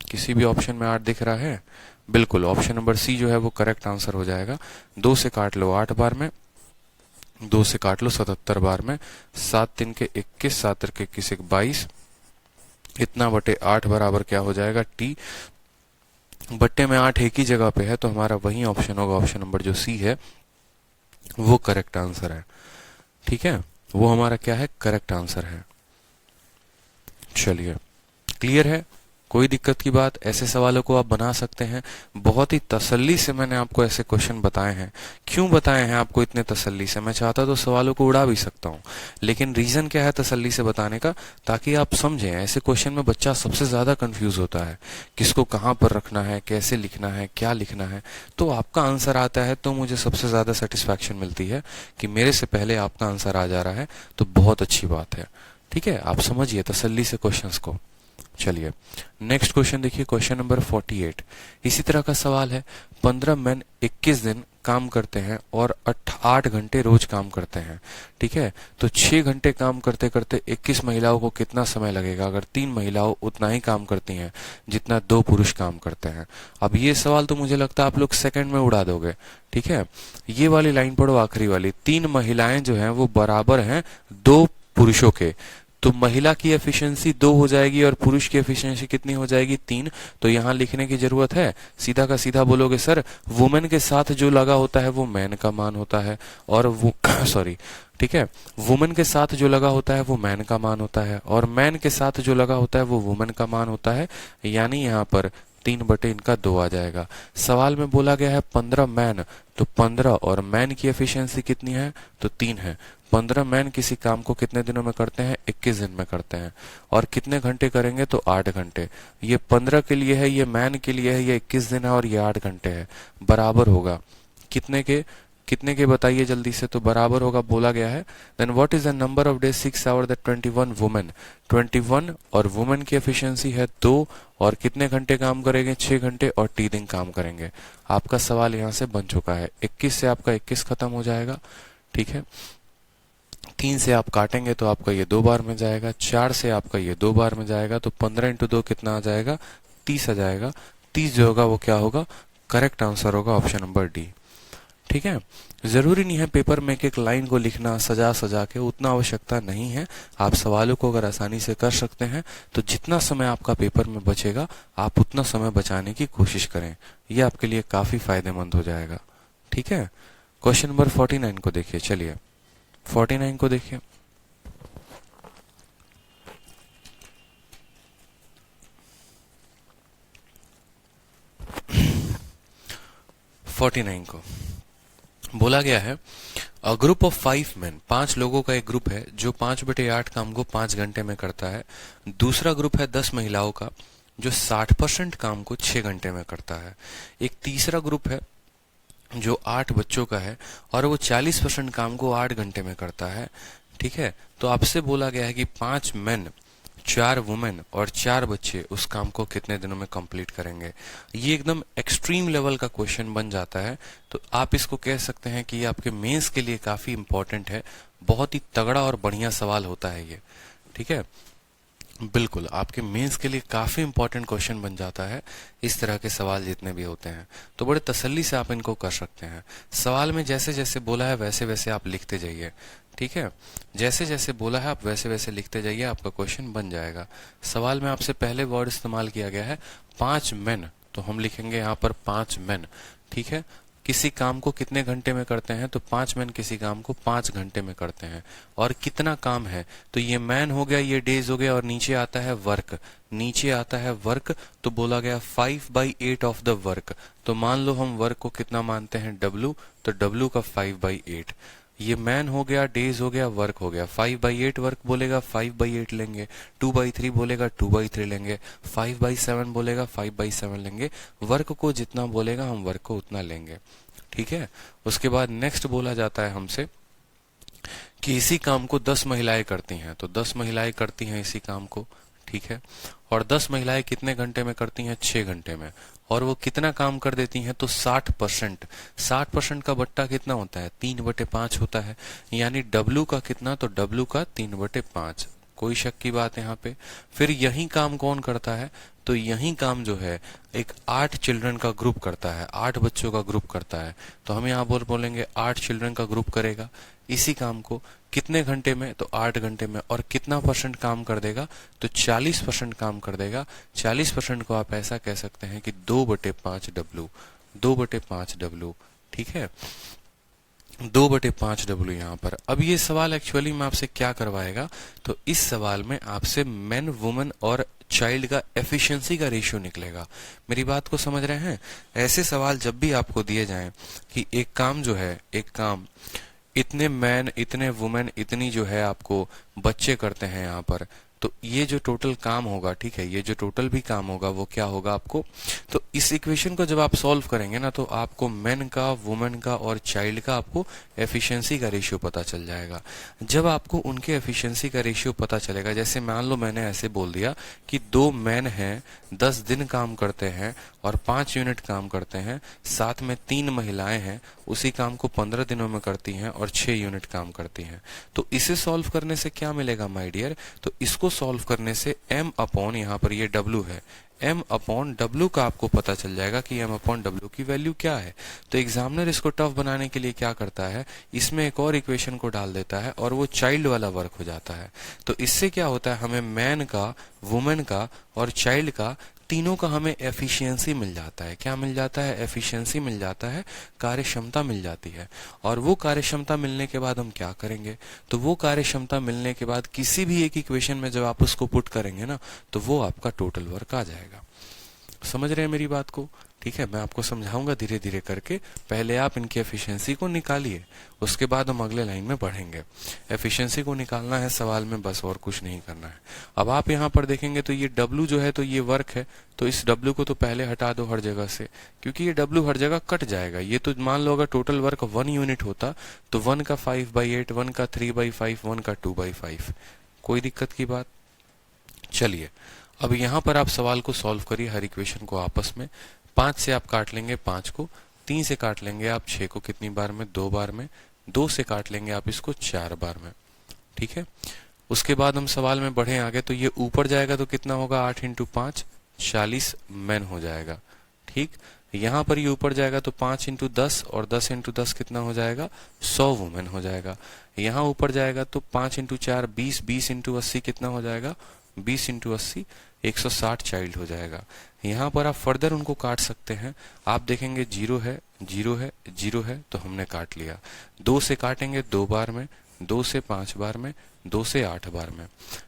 किसी भी ऑप्शन में 8 दिख रहा है, बिल्कुल ऑप्शन नंबर सी जो है वो करेक्ट आंसर हो जाएगा। 2 से काट लो 8 बार में, 2 से काट लो 77 बार में, 7 3 के 21, 7 3 के 21 22, इतना बटे 8 बराबर क्या हो जाएगा टी। बट्टे में 8 एक ही जगह पे है, तो हमारा वही ऑप्शन होगा, ऑप्शन नंबर जो सी है वो करेक्ट आंसर है, ठीक है, वो हमारा क्या है, करेक्ट आंसर है। चलिए, क्लियर है, कोई दिक्कत की बात, ऐसे सवालों को आप बना सकते हैं। बहुत ही तसल्ली से मैंने आपको ऐसे क्वेश्चन बताए हैं। क्यों बताए हैं आपको इतने तसल्ली से? मैं चाहता तो सवालों को उड़ा भी सकता हूं, लेकिन रीजन क्या है तसल्ली से बताने का, ताकि आप समझें। ऐसे क्वेश्चन में बच्चा सबसे ज्यादा कंफ्यूज होता है, किसको कहां पर रखना है, कैसे लिखना है, क्या लिखना है। तो आपका आंसर आता है तो मुझे सबसे ज्यादा सेटिस्फैक्शन मिलती है कि मेरे से पहले आपका आंसर आ जा रहा है, तो बहुत अच्छी बात है, ठीक है। आप समझिए तसल्ली से क्वेश्चंस को। चलिए नेक्स्ट क्वेश्चन देखिए, क्वेश्चन नंबर 48। इसी तरह का सवाल है, 15 मैन 21 दिन काम करते हैं और 8 घंटे रोज काम करते हैं, ठीक है। तो 6 घंटे काम करते करते 21 महिलाओं को कितना समय लगेगा अगर 3 महिलाओं उतना ही काम करती हैं जितना 2 पुरुष काम करते हैं। अब ये सवाल तो मुझे लगता है आप लोग सेकंड में उड़ा दोगे, ठीक है। ये वाली लाइन पढ़ो, आखिरी वाली, 3 महिलाएं जो हैं वो बराबर हैं 2 पुरुषों के, तो महिला की एफिशिएंसी 2 हो जाएगी और पुरुष की एफिशिएंसी कितनी हो जाएगी 3। तो यहां लिखने की जरूरत है, सीधा का सीधा बोलोगे सर वुमेन के साथ जो लगा होता है वो मैन का मान होता है, और वो सॉरी, ठीक है, वुमेन के साथ जो लगा होता है वो मैन का मान होता है, और मैन के साथ जो लगा होता है वो वुमेन का मान होता है, यानी यहाँ पर 3 बटे इनका 2 आ जाएगा। सवाल में बोला गया है 15 मैन, तो 15 और मैन की एफिशिएंसी कितनी है, तो 3 है। 15 मैन किसी काम को कितने दिनों में करते हैं, 21 दिन में करते हैं, और कितने घंटे करेंगे, तो 8 घंटे। ये 15 के लिए है, ये मैन के लिए है, ये 21 दिन है और ये 8 घंटे है, बराबर होगा कितने के, कितने के बताइए जल्दी से, तो बराबर होगा, बोला गया है then what is the number of days 6 hour that 21 women, 21 और वुमेन की एफिशिएंसी है 2, और कितने घंटे काम करेंगे 6 घंटे, और टी दिन काम करेंगे। आपका सवाल यहाँ से बन चुका है। 21 से आपका 21 खत्म हो जाएगा, ठीक है। 3 से आप काटेंगे तो आपका ये 2 बार में जाएगा, 4 से आपका ये 2 बार में जाएगा, तो 15 इंटू 2 कितना आ जाएगा, 30 आ जाएगा। 30 जो होगा वो क्या होगा, करेक्ट आंसर होगा ऑप्शन नंबर डी, ठीक है। जरूरी नहीं है पेपर में एक एक लाइन को लिखना सजा सजा के, उतना आवश्यकता नहीं है। आप सवालों को अगर आसानी से कर सकते हैं तो जितना समय आपका पेपर में बचेगा आप उतना समय बचाने की कोशिश करें, यह आपके लिए काफी फायदेमंद हो जाएगा, ठीक है। क्वेश्चन नंबर 49 को देखिए, चलिए 49 को देखिए। को बोला गया है अ ग्रुप ऑफ 5 मैन, 5 लोगों का एक ग्रुप है जो 5/8 काम को 5 घंटे में करता है। दूसरा ग्रुप है 10 महिलाओं का जो 60% काम को 6 घंटे में करता है। एक तीसरा ग्रुप है जो 8 बच्चों का है और वो 40% काम को 8 घंटे में करता है, ठीक है। तो आपसे बोला गया है कि 5 मेन, 4 वुमेन और 4 बच्चे उस काम को कितने दिनों में कंप्लीट करेंगे। ये एकदम एक्सट्रीम लेवल का क्वेश्चन बन जाता है, तो आप इसको कह सकते हैं कि ये आपके मेंस के लिए काफी इंपॉर्टेंट है। बहुत ही तगड़ा और बढ़िया सवाल होता है ये, ठीक है। बिल्कुल आपके मेंस के लिए काफी इंपॉर्टेंट क्वेश्चन बन जाता है इस तरह के सवाल जितने भी होते हैं, तो बड़े तसल्ली से आप इनको कर सकते हैं। सवाल में जैसे जैसे बोला है वैसे वैसे आप लिखते जाइए, ठीक है, जैसे जैसे बोला है आप वैसे वैसे लिखते जाइए, आपका क्वेश्चन बन जाएगा। सवाल में आपसे पहले वर्ड इस्तेमाल किया गया है 5 मेन, तो हम लिखेंगे यहाँ पर 5 मेन। ठीक है, किसी काम को कितने घंटे में करते हैं, तो 5 मैन किसी काम को 5 घंटे में करते हैं। और कितना काम है, तो ये मैन हो गया, ये डेज हो गया, और नीचे आता है वर्क, नीचे आता है वर्क, तो बोला गया 5/8 ऑफ द वर्क। तो मान लो हम वर्क को कितना मानते हैं, W, तो W का 5/8। ये मैन हो गया, डेज हो गया, वर्क हो गया। 5/8 वर्क बोलेगा 5/8 लेंगे, 2/3 बोलेगा 2/3 लेंगे, 5/7 बोलेगा 5/7 लेंगे। वर्क को जितना बोलेगा हम वर्क को उतना लेंगे। ठीक है, उसके बाद नेक्स्ट बोला जाता है हमसे कि इसी काम को 10 महिलाएं करती हैं, तो 10 महिलाएं करती हैं इसी काम को। ठीक है, और 10 महिलाएं कितने घंटे में करती हैं, 6 घंटे में। और वो कितना काम कर देती हैं, तो 60%। 60% का बट्टा कितना होता है, 3/5 होता है। यानी W का कितना, तो W का 3/5। कोई शक की बात यहाँ पे। फिर यही काम कौन करता है, तो यही काम जो है एक 8 चिल्ड्रन का ग्रुप करता है, 8 बच्चों का ग्रुप करता है। तो हम यहाँ बोलेंगे 8 चिल्ड्रन का ग्रुप करेगा इसी काम को कितने घंटे में, तो 8 घंटे में। और कितना % काम कर देगा, तो 40% काम कर देगा। 40% को आप ऐसा कह सकते हैं कि 2/5 W, 2/5 W। ठीक है, 2/5 W यहाँ पर। अब ये सवाल एक्चुअली में आपसे क्या करवाएगा, तो इस सवाल में आपसे मैन, वुमेन और चाइल्ड का एफिशिएंसी का रेशियो निकलेगा। मेरी बात को समझ रहे हैं? ऐसे सवाल जब भी आपको दिए जाएं कि एक काम जो है, एक काम इतने मैन, इतने वुमेन, इतनी जो है आपको बच्चे करते हैं यहाँ पर, तो ये जो टोटल काम होगा, ठीक है, ये जो टोटल भी काम होगा वो क्या होगा आपको, तो इस इक्वेशन को जब आप सॉल्व करेंगे ना, तो आपको मैन का, वुमेन का और चाइल्ड का आपको एफिशिएंसी का रेशियो पता चल जाएगा। जब आपको उनके एफिशिएंसी का रेशियो पता चलेगा, जैसे मान लो मैंने ऐसे बोल दिया कि 2 मैन हैं, 10 दिन काम करते हैं और 5 यूनिट काम करते हैं, साथ में 3 महिलाएं हैं, उसी काम को 15 दिनों में करती हैं और 6 यूनिट काम करती हैं। तो इसे सॉल्व करने से क्या मिलेगा माय डियर, तो इसको सॉल्व करने से m अपॉन, यहाँ पर ये W है, m अपॉन W का आपको पता चल जाएगा कि m अपॉन W की वैल्यू क्या है। तो एग्जामिनर इसको टफ बनाने के लिए क्या करता है, इसमें एक और इक्वेशन को डाल देता है और वो चाइल्ड वाला वर्क हो जाता है। तो इससे क्या होता है, हमें मैन का, वुमेन का और चाइल्ड का, तीनों का हमें एफिशिएंसी मिल जाता है। क्या मिल जाता है, एफिशिएंसी मिल जाता है, कार्य क्षमता मिल जाती है। और वो कार्य क्षमता मिलने के बाद हम क्या करेंगे, तो वो कार्य क्षमता मिलने के बाद किसी भी एक इक्वेशन में जब आप उसको पुट करेंगे ना, तो वो आपका टोटल वर्क आ जाएगा। समझ रहे हैं मेरी बात को? ठीक है, मैं आपको समझाऊंगा धीरे धीरे करके। पहले आप इनकी एफिशिएंसी को निकालिए, उसके बाद हम अगले लाइन में बढ़ेंगे। एफिशिएंसी को निकालना है सवाल में, बस, और कुछ नहीं करना है। अब आप यहाँ पर देखेंगे तो ये W जो है, तो ये वर्क है, तो इस W को तो पहले हटा दो हर जगह से, क्योंकि ये W हर जगह कट जाएगा। ये तो मान लो अगर टोटल वर्क 1 यूनिट होता, तो 1 का 5/8, 1 का 3/5, 1 का 2/5। कोई दिक्कत की बात? चलिए, अब यहाँ पर आप सवाल को सॉल्व करिए, हर इक्वेशन को आपस में। 5 से आप काट लेंगे 5 को, 3 से काट लेंगे आप 6 को, कितनी बार में, 2 बार में। 2 से काट लेंगे आप इसको 4 बार में। ठीक है, उसके बाद हम सवाल में बढ़े आगे, तो ये ऊपर जाएगा तो कितना होगा, 8 × 5 40 मैन हो जाएगा। ठीक, यहाँ पर ये ऊपर जाएगा तो 5 × 10 और 10 × 10 कितना हो जाएगा, 100 वुमेन हो जाएगा। यहाँ ऊपर जाएगा तो 5 × 4 20, 20 × 80 कितना हो जाएगा, 20 × 80 160 चाइल्ड हो जाएगा। यहाँ पर आप फर्दर उनको काट सकते हैं। आप देखेंगे 0 है, 0 है, 0 है, तो हमने काट लिया। 2 से काटेंगे 2 बार में, 2 से 5 बार में, 2 से 8 बार में।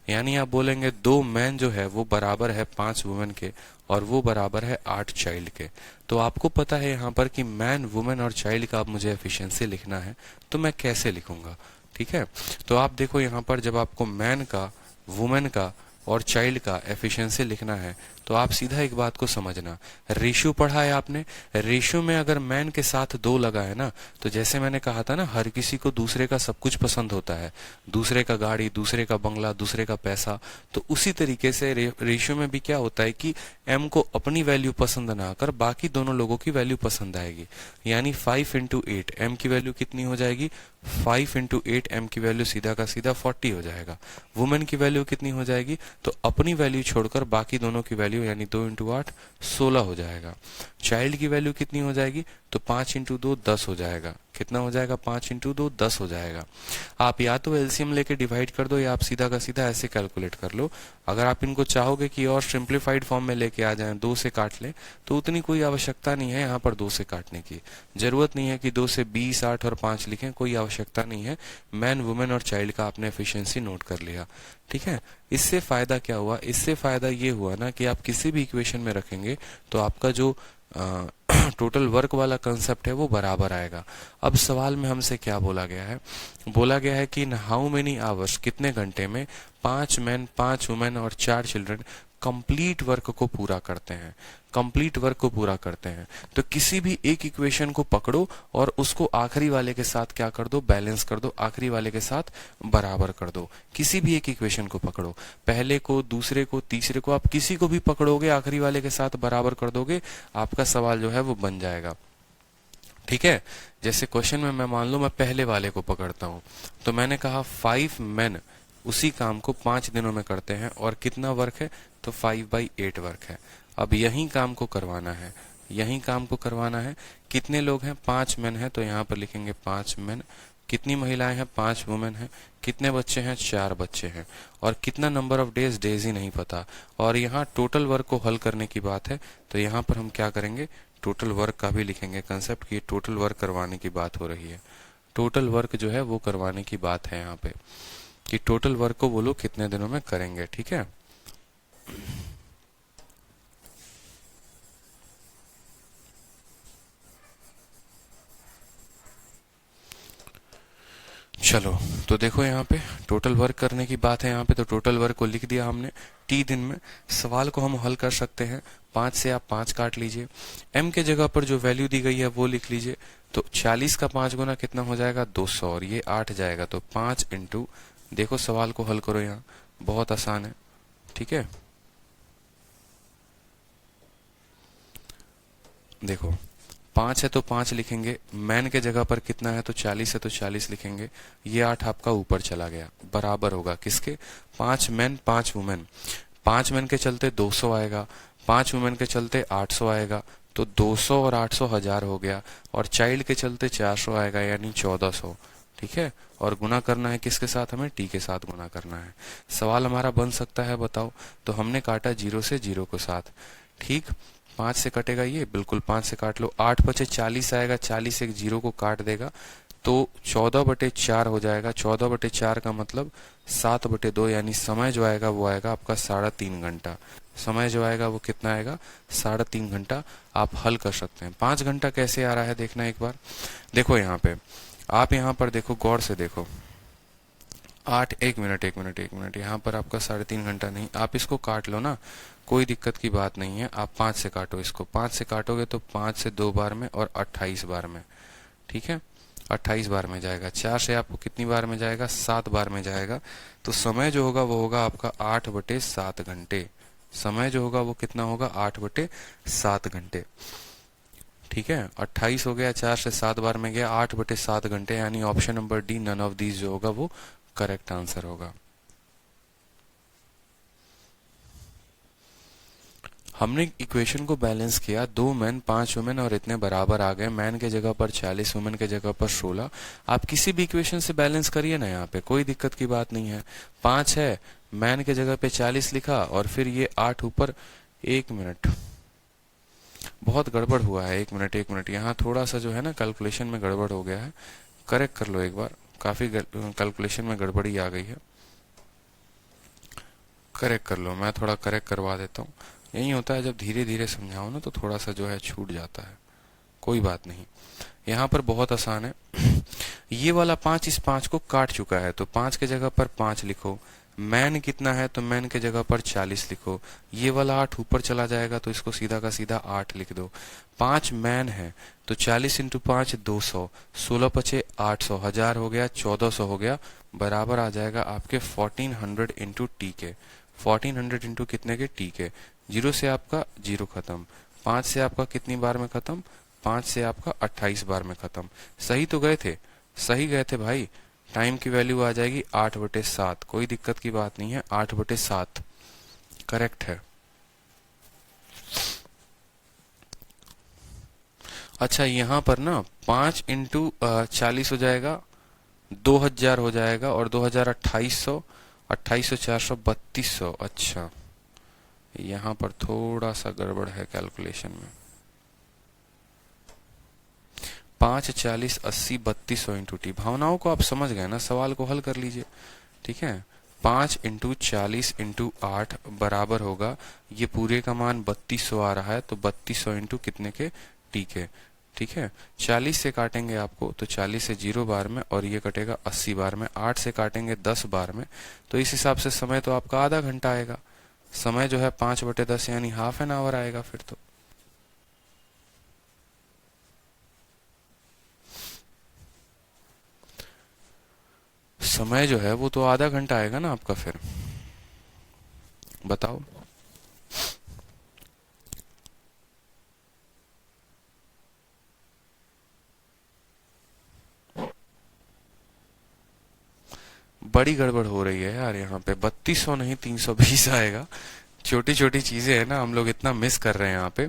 यानी आप बोलेंगे 2 मैन जो है वो बराबर है 5 वुमेन के, और वो बराबर है 8 चाइल्ड के। तो आपको पता है यहाँ पर कि मैन, वुमेन और चाइल्ड का अब मुझे एफिशिएंसी लिखना है, तो मैं कैसे लिखूंगा? ठीक है, तो आप देखो यहाँ पर जब आपको मैन का, वुमेन का और चाइल्ड का एफिशिएंसी लिखना है, तो आप सीधा एक बात को समझना, रेशियो पढ़ा है आपने, रेशियो में अगर मैन के साथ 2 लगा है ना, तो जैसे मैंने कहा था ना, हर किसी को दूसरे का सब कुछ पसंद होता है, दूसरे का गाड़ी, दूसरे का बंगला, दूसरे का पैसा। तो उसी तरीके से रेशियो में भी क्या होता है कि m को अपनी वैल्यू पसंद ना आकर बाकी दोनों लोगों की वैल्यू पसंद आएगी। यानी 5 × 8 m की वैल्यू कितनी हो जाएगी, 5 × 8 m की वैल्यू सीधा का सीधा 40 हो जाएगा। वुमेन की वैल्यू कितनी हो जाएगी, तो अपनी वैल्यू छोड़कर बाकी दोनों की वैल्यू, यानी 2 × 8 16 हो जाएगा। चाइल्ड की वैल्यू कितनी हो जाएगी, तो 5 × 2 10 हो जाएगा। कितना हो जाएगा, 5 इंटू 2 10 हो जाएगा। आप या तो एलसीएम लेके डिवाइड कर दो या आप सीधा का सीधा ऐसे कैलकुलेट कर लो। अगर आप इनको चाहोगे कि और सिंप्लीफाइड फॉर्म में लेके आ जाएं, 2 से काट लें, तो उतनी कोई आवश्यकता नहीं है यहाँ पर 2 से काटने की। जरूरत नहीं है कि 2 से 20, 8 और 5 लिखें, कोई आवश्यकता नहीं है। मैन, वुमेन और चाइल्ड का आपने एफिशिएंसी नोट कर लिया, ठीक है। इससे फायदा क्या हुआ, इससे फायदा ये हुआ ना कि आप किसी भी इक्वेशन में रखेंगे तो आपका जो टोटल वर्क वाला कंसेप्ट है वो बराबर आएगा। अब सवाल में हमसे क्या बोला गया है, बोला गया है कि इन हाउ मेनी आवर्स, कितने घंटे में 5 मैन, 5 वुमेन और 4 चिल्ड्रन कंप्लीट वर्क को पूरा करते हैं, कंप्लीट वर्क को पूरा करते हैं। तो किसी भी एक इक्वेशन को पकड़ो और उसको आखिरी वाले के साथ क्या कर दो, बैलेंस कर दो, आखिरी वाले के साथ बराबर कर दो। किसी भी एक इक्वेशन को पकड़ो, पहले को, दूसरे को, तीसरे को, आप किसी को भी पकड़ोगे, आखिरी वाले के साथ बराबर कर दोगे, आपका सवाल जो है वो बन जाएगा, ठीक है। जैसे क्वेश्चन में मैं मान लो मैं पहले वाले को पकड़ता हूं, तो मैंने कहा 5 मैन उसी काम को 5 दिनों में करते हैं और कितना वर्क है, तो 5/8 वर्क है। अब यही काम को करवाना है, यही काम को करवाना है। कितने लोग हैं, 5 मैन है, तो यहाँ पर लिखेंगे 5 मैन। कितनी महिलाएं हैं, 5 वुमेन हैं। कितने बच्चे हैं, 4 बच्चे हैं। और कितना नंबर ऑफ डेज, डेज ही नहीं पता। और यहाँ टोटल वर्क को हल करने की बात है, तो यहाँ पर हम क्या करेंगे, टोटल वर्क का भी लिखेंगे कंसेप्ट की टोटल वर्क करवाने की बात हो रही है। टोटल वर्क जो है वो करवाने की बात है यहाँ पे, कि टोटल वर्क को वो लोग कितने दिनों में करेंगे, ठीक है। चलो, तो देखो यहाँ पे टोटल वर्क करने की बात है यहाँ पे, तो टोटल वर्क को लिख दिया हमने टी दिन में। सवाल को हम हल कर सकते हैं, 5 से आप 5 काट लीजिए, m के जगह पर जो वैल्यू दी गई है वो लिख लीजिए। तो 40 का 5 गुना कितना हो जाएगा, 200, और ये 8 जाएगा, तो 5 इंटू, देखो सवाल को हल करो, यहाँ बहुत आसान है, ठीक है। देखो 5 है तो 5 लिखेंगे, मैन के जगह पर कितना है, तो 40 है तो 40 लिखेंगे। ये 8 आपका ऊपर चला गया, बराबर होगा किसके, 5 मैन 5 वुमेन। 5 मैन के चलते 200 आएगा, 5 वुमेन के चलते 800 आएगा, तो 200 और 800 1000 हो गया। और चाइल्ड के चलते 400 आएगा, यानी 1400, ठीक है। और गुना करना है किसके साथ, हमें टी के साथ गुना करना है। सवाल हमारा बन सकता है, बताओ, तो हमने काटा 0 से 0 के साथ, ठीक। 5 से कटेगा ये, बिल्कुल 5 से काट लो, 8 बचे 40 आएगा, 40 एक 0 को काट देगा, तो 14/4 हो जाएगा। 14/4 का मतलब 7/2, यानी समय जो आएगा वो आएगा आपका 3.5 घंटा। समय जो आएगा वो कितना आएगा, 3.5 घंटा। आप हल कर सकते हैं। 5 घंटा कैसे आ रहा है देखना एक बार, देखो यहाँ पे, आप यहाँ पर देखो, गौर से देखो, 8, 1 मिनट, यहाँ पर आपका 3.5 घंटा नहीं, आप इसको काट लो ना, कोई दिक्कत की बात नहीं है। आप 5 से काटो इसको, 5 से काटोगे तो 5 से 2 बार में और 28 बार में, ठीक है, 28 बार में जाएगा। 4 से आपको कितनी बार में जाएगा, 7 बार में जाएगा। तो समय जो होगा वो होगा आपका 8/7 घंटे। समय जो होगा वो कितना होगा, 8/7 घंटे, ठीक है। 28 हो गया, 4 से 7 बार में गया, 8/7 घंटे, यानी option number D, none of these जो होगा वो करेक्ट आंसर होगा। हमने इक्वेशन को बैलेंस किया, 2 मैन 5 वुमेन और इतने बराबर आ गए। मैन के जगह पर 40, वुमेन के जगह पर 16। आप किसी भी इक्वेशन से बैलेंस करिए ना, यहाँ पे कोई दिक्कत की बात नहीं है। 5 है, मैन के जगह पे 40 लिखा, और फिर ये 8 ऊपर। 1 मिनट, बहुत गड़बड़ हुआ है, 1 मिनट, यहाँ थोड़ा सा जो है ना कैलकुलेशन में गड़बड़ हो गया है, करेक्ट कर लो एक बार। काफी कैलकुलेशन में गड़बड़ी आ गई है, करेक्ट कर लो। मैं थोड़ा करेक्ट करवा देता हूँ। यही होता है, जब धीरे धीरे समझाओ ना तो थोड़ा सा जो है छूट जाता है, कोई बात नहीं। यहाँ पर बहुत आसान है। ये वाला 5 इस 5 को काट चुका है, तो 5 के जगह पर 5 लिखो। मैन कितना है, तो मैन के जगह पर 40 लिखो। ये वाला 8 ऊपर चला जाएगा, तो इसको सीधा का सीधा 8 लिख दो। 5 मैन है, तो 40 इंटू 5 200, 16 × 800, 1000 हो गया, 1400 हो गया, बराबर आ जाएगा आपके 1400 इंटू टी के। 1400 इंटू कितने के, टी के। 0 से आपका 0 खत्म, 5 से आपका कितनी बार में खत्म, 5 से आपका 28 बार में खत्म। सही तो गए थे, सही गए थे भाई। टाइम की वैल्यू आ जाएगी 8/7, कोई दिक्कत की बात नहीं है, 8/7 करेक्ट है। अच्छा, यहाँ पर ना 5 इंटू 40 हो जाएगा, 2000 हो जाएगा, और 2000 2800, 2800 400 3200। अच्छा, यहाँ पर थोड़ा सा गड़बड़ है कैलकुलेशन में। 5 40 80 3200 इंटू टी। भावनाओं को आप समझ गए ना, सवाल को हल कर लीजिए। ठीक है, 5 इंटू 40 इंटू 8 बराबर होगा, ये पूरे का मान 3200 आ रहा है, तो 3200 इंटू कितने के, टी के। ठीक है, 40 से काटेंगे आपको तो 40 से 0 बार में, और ये कटेगा 80 बार में। 8 से काटेंगे 10 बार में, तो इस हिसाब से समय तो आपका आधा घंटा आएगा। समय जो है 5/10 यानी हाफ एन आवर आएगा फिर तो। समय जो है वो तो आधा घंटा आएगा ना आपका फिर। बताओ। बड़ी गड़बड़ हो रही है यार, यहाँ पे 3200 नहीं 320 आएगा। छोटी छोटी चीजें है ना, हम लोग इतना मिस कर रहे हैं यहाँ पे।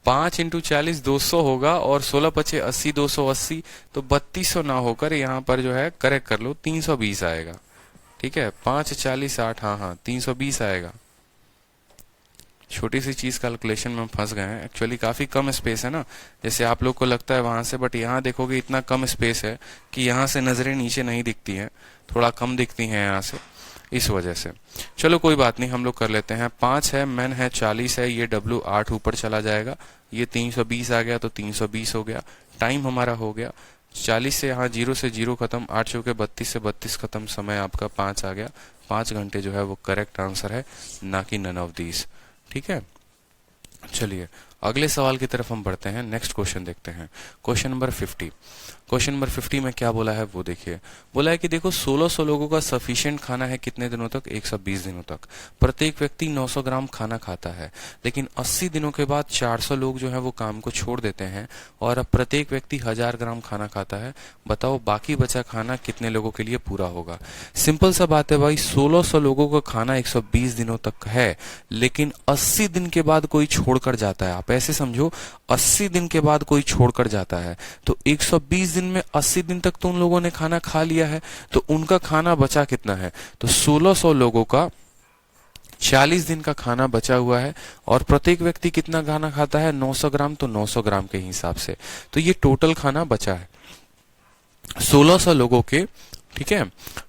5 इंटू 40 200 होगा, और 16 पचे 80 280, तो 3200 ना होकर यहाँ पर जो है करेक्ट कर लो 320 आएगा। ठीक है, 5 40 8, हाँ हाँ 320 आएगा। छोटी सी चीज कैलकुलेशन में हम फंस गए हैं। एक्चुअली काफी कम स्पेस है ना, जैसे आप लोग को लगता है वहां से, बट यहाँ देखोगे इतना कम स्पेस है कि यहाँ से नजरें नीचे नहीं दिखती हैं, थोड़ा कम दिखती हैं यहाँ से, इस वजह से। चलो कोई बात नहीं, हम लोग कर लेते हैं। 5 है, मैन है 40 है, ये डब्ल्यू 8 ऊपर चला जाएगा, ये 320 आ गया, तो 320 हो गया। टाइम हमारा हो गया 40 से, यहाँ 0 से 0 खत्म, 8 चौके 32 से 32 खत्म, समय आपका 5 आ गया। 5 घंटे जो है वो करेक्ट आंसर है, ना कि नन ऑफ दीज। ठीक है, चलिए अगले सवाल की तरफ हम बढ़ते हैं। नेक्स्ट क्वेश्चन देखते हैं, क्वेश्चन नंबर 50। क्वेश्चन नंबर 50 में क्या बोला है वो देखिए। बोला है कि देखो 1600 लोगों का सफिशिएंट खाना है कितने दिनों तक, 120 दिनों तक। प्रत्येक व्यक्ति 900 ग्राम खाना खाता है, लेकिन 80 दिनों के बाद 400 लोग जो है वो काम को छोड़ देते हैं, और अब प्रत्येक व्यक्ति 1000 ग्राम खाना खाता है। बताओ बाकी बचा खाना कितने लोगों के लिए पूरा होगा। सिंपल सा बात है भाई, 1600 लोगों का खाना 120 दिनों तक है, लेकिन 80 दिन के बाद कोई छोड़कर जाता है। आप ऐसे समझो, 80 दिन के बाद कोई छोड़कर जाता है, तो 120 दिन में 80 दिन तक तो उन लोगों ने खाना खा लिया है, तो उनका खाना बचा कितना है, तो 1600 लोगों का 40 दिन का खाना बचा हुआ है, और प्रत्येक व्यक्ति कितना खाना खाता है, 900 ग्राम, तो 900 ग्राम के हिसाब से तो ये टोटल खाना बचा है 1600 लोगों के। ठीक है,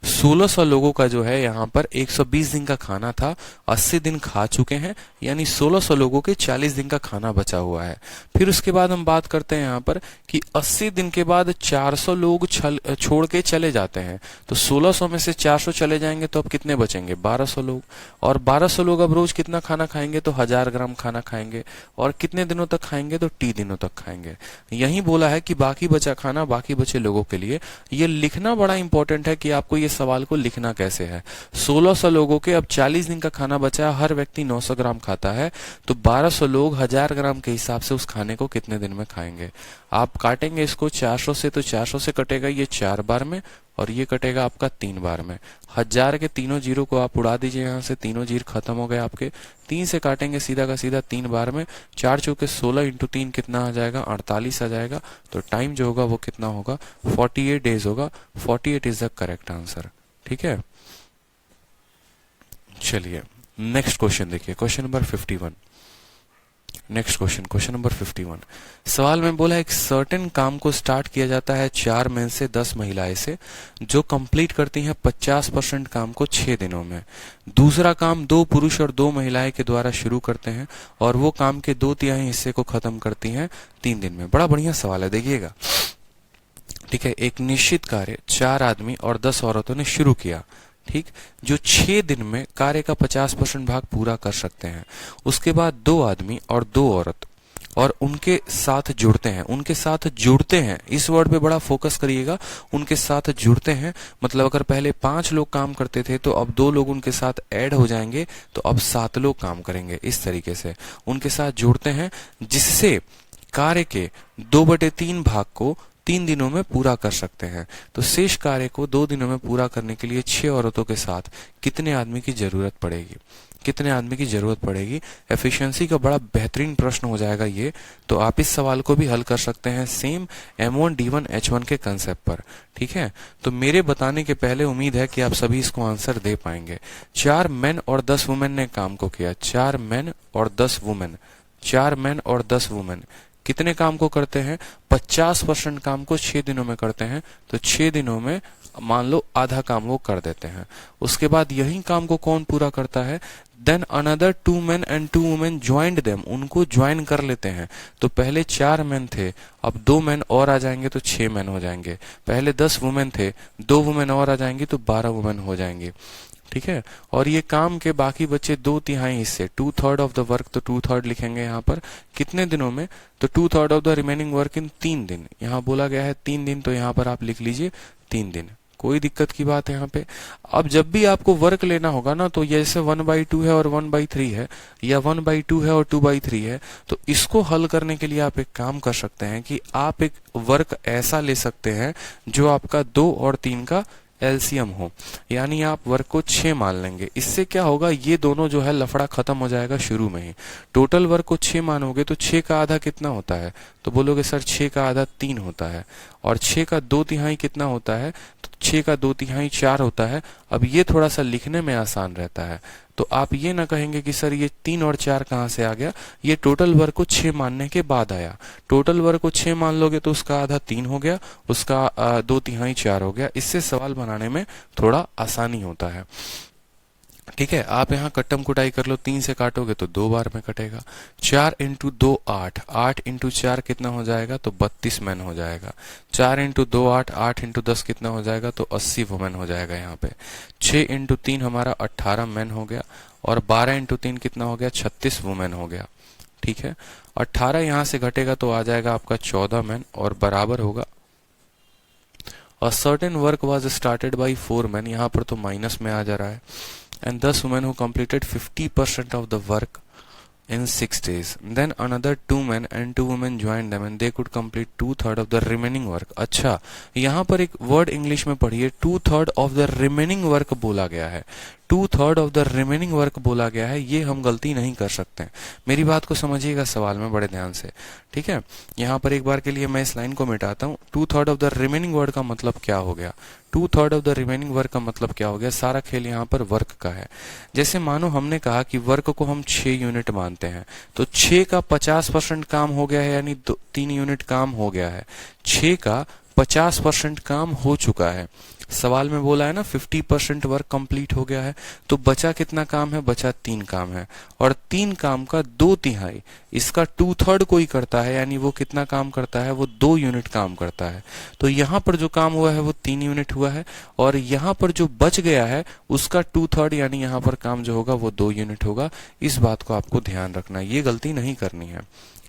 1600 लोगों का जो है यहाँ पर 120 दिन का खाना था, 80 दिन खा चुके हैं, यानी 1600 लोगों के 40 दिन का खाना बचा हुआ है। फिर उसके बाद हम बात करते हैं यहाँ पर कि 80 दिन के बाद 400 लोग छोड़ के चले जाते हैं, तो 1600 में से 400 चले जाएंगे तो अब कितने बचेंगे, 1200 लोग। और 1200 लोग अब रोज कितना खाना खाएंगे, तो 1000 ग्राम खाना खाएंगे, और कितने दिनों तक खाएंगे, तो टी दिनों तक खाएंगे। यही बोला है कि बाकी बचा खाना बाकी बचे लोगों के लिए। ये लिखना बड़ा इंपॉर्टेंट है कि आपको ये सवाल को लिखना कैसे है। 1600 लोगों के अब 40 दिन का खाना बचा, हर व्यक्ति 900 ग्राम खाता है, तो 1200 लोग 1000 ग्राम के हिसाब से उस खाने को कितने दिन में खाएंगे। आप काटेंगे इसको 400 से, तो 400 से कटेगा ये 4 बार में, और ये कटेगा आपका 3 बार में। 1000 के तीनों जीरो को आप उड़ा दीजिए, यहाँ से तीनों जीरो खत्म हो गए आपके। 3 से काटेंगे सीधा का सीधा 3 बार में, 4 चौके 16 इंटू 3 कितना आ जाएगा, 48 आ जाएगा। तो टाइम जो होगा वो कितना होगा, 48 डेज होगा। 48 इज द करेक्ट आंसर। ठीक है, चलिए नेक्स्ट क्वेश्चन देखिए, question number 51। Next question, question number 51। सवाल में बोला एक सर्टेन काम को स्टार्ट किया जाता है 4 मेन से 10 महिलाएं से, जो कंप्लीट करती हैं 50% काम को 6 दिनों में। दूसरा काम 2 पुरुष और 2 महिलाएं के द्वारा शुरू करते हैं, और वो काम के 2/3 हिस्से को खत्म करती हैं 3 दिन में। बड़ा बढ़िया सवाल है, देखिएगा। ठीक है, एक निश्चित कार्य 4 आदमी और 10 औरतों ने शुरू किया, ठीक, जो 6 दिन में कार्य का 50% भाग पूरा कर सकते हैं। उसके बाद 2 आदमी और 2 औरत और उनके साथ जुड़ते हैं। उनके साथ जुड़ते हैं, इस वर्ड पे बड़ा फोकस करिएगा। उनके साथ जुड़ते हैं मतलब अगर पहले 5 लोग काम करते थे, तो अब 2 लोग उनके साथ ऐड हो जाएंगे, तो अब 7 लोग काम करेंगे। इस तरीके से उनके साथ जुड़ते हैं, जिससे कार्य के 2/3 भाग को 3 दिनों में पूरा कर सकते हैं। तो शेष कार्य को 2 दिनों में पूरा करने के लिए 6 औरतों के साथ कितने आदमी की जरूरत पड़ेगी। कितने आदमी की जरूरत पड़ेगी। एफिशिएंसी का बड़ा बेहतरीन प्रश्न हो जाएगा ये, तो आप इस सवाल को भी हल कर सकते हैं सेम M1D1H1 के कंसेप्ट पर। ठीक है, तो मेरे बताने के पहले उम्मीद है कि आप सभी इसको आंसर दे पाएंगे। 4 मेन और 10 वुमेन ने काम को किया, 4 मेन और 10 वुमेन, 4 मेन और 10 वुमेन कितने काम को करते हैं? 50% काम को 6 दिनों में करते हैं, तो 6 दिनों में मान लो आधा काम वो कर देते हैं। उसके बाद यही काम को कौन पूरा करता है? Then another 2 men and 2 women joined them, उनको ज्वाइन कर लेते हैं। तो पहले 4 मैन थे, अब 2 मैन और आ जाएंगे तो 6 मैन हो जाएंगे। पहले 10 वुमेन थे, 2 वुमेन और आ जाएंगी तो 12 वुमेन हो जाएंगी। ठीक है, और ये काम के बाकी बचे 2/3 हिस्से, 2/3 ऑफ द वर्क, तो 2/3 लिखेंगे यहाँ पर कितने दिनों में? तो 2/3 ऑफ द रिमेनिंग वर्क इन 3 दिन। यहाँ बोला गया है 3 दिन, तो यहाँ पर आप लिख लीजिए 3 दिन। कोई दिक्कत की बात है यहाँ पे? अब जब भी आपको वर्क लेना होगा ना, तो जैसे 1/2 है और 1/3 है, या 1/2 है और 2/3 है, तो इसको हल करने के लिए आप एक काम कर सकते हैं कि आप एक वर्क ऐसा ले सकते हैं जो आपका 2 और 3 का एलसीएम हो, यानी आप वर्क को 6 मान लेंगे। इससे क्या होगा, ये दोनों जो है लफड़ा खत्म हो जाएगा शुरू में ही। टोटल वर्क को 6 मानोगे तो 6 का आधा कितना होता है? तो बोलोगे सर 6 का आधा 3 होता है, और 6 का 2/3 कितना होता है? तो 6 का 2/3 4 होता है। अब ये थोड़ा सा लिखने में आसान रहता है, तो आप ये ना कहेंगे कि सर ये 3 और 4 कहाँ से आ गया, ये टोटल वर्क को 6 मानने के बाद आया। टोटल वर्क को 6 मान लोगे तो उसका आधा 3 हो गया, उसका 2/3 4 हो गया। इससे सवाल बनाने में थोड़ा आसानी होता है। ठीक है, आप यहाँ कट्टम कुटाई कर लो, 3 से काटोगे तो 2 बार में कटेगा। 4 × 2 8, 8 × 4 कितना हो जाएगा? तो 32 मैन हो जाएगा। 4 × 2 8, 8 × 10 कितना हो जाएगा? तो 80 वुमेन हो जाएगा यहाँ पे। 6 × 3 हमारा 18 मैन हो गया, और 12 × 3 कितना हो गया? 36 वुमेन हो गया। ठीक है, 18 यहाँ से घटेगा तो आ जाएगा आपका 14 मैन, और बराबर होगा a certain work was started by 4 man, यहाँ पर तो माइनस में आ जा रहा है, and thus women who completed 50% of the work in 6 days. Then another 2 men and 2 women joined them and they could complete 2/3 of the remaining work. अच्छा, यहाँ पर एक वर्ड इंग्लिश में पढ़िए, 2/3 of the remaining work बोला गया है। 2/3 of the remaining work बोला गया है, ये हम गलती नहीं कर सकते हैं। मेरी बात को समझिएगा सवाल में बड़े ध्यान से। ठीक है, यहाँ पर एक बार के लिए मैं इस लाइन को मिटाता हूँ। 2/3 ऑफ द रिमेनिंग वर्क का मतलब क्या हो गया? 2/3 ऑफ द रिमेनिंग वर्क का मतलब क्या हो गया? सारा खेल यहाँ पर वर्क का है। जैसे मानो हमने कहा कि वर्क को हम 6 यूनिट मानते हैं, तो 6 का 50% काम हो गया है, यानी 3 यूनिट काम हो गया है। 6 का 50% काम हो चुका है। सवाल में बोला है ना 50% वर्क कंप्लीट हो गया है, तो बचा कितना काम है? बचा 3 काम है, और 3 काम का 2/3 इसका 2/3 कोई करता है, यानी वो कितना काम करता है? वो 2 यूनिट काम करता है। तो यहाँ पर जो काम हुआ है वो 3 यूनिट हुआ है, और यहाँ पर जो बच गया है उसका 2/3 यानी यहाँ पर काम जो होगा वो 2 यूनिट होगा। इस बात को आपको ध्यान रखना है, ये गलती नहीं करनी है,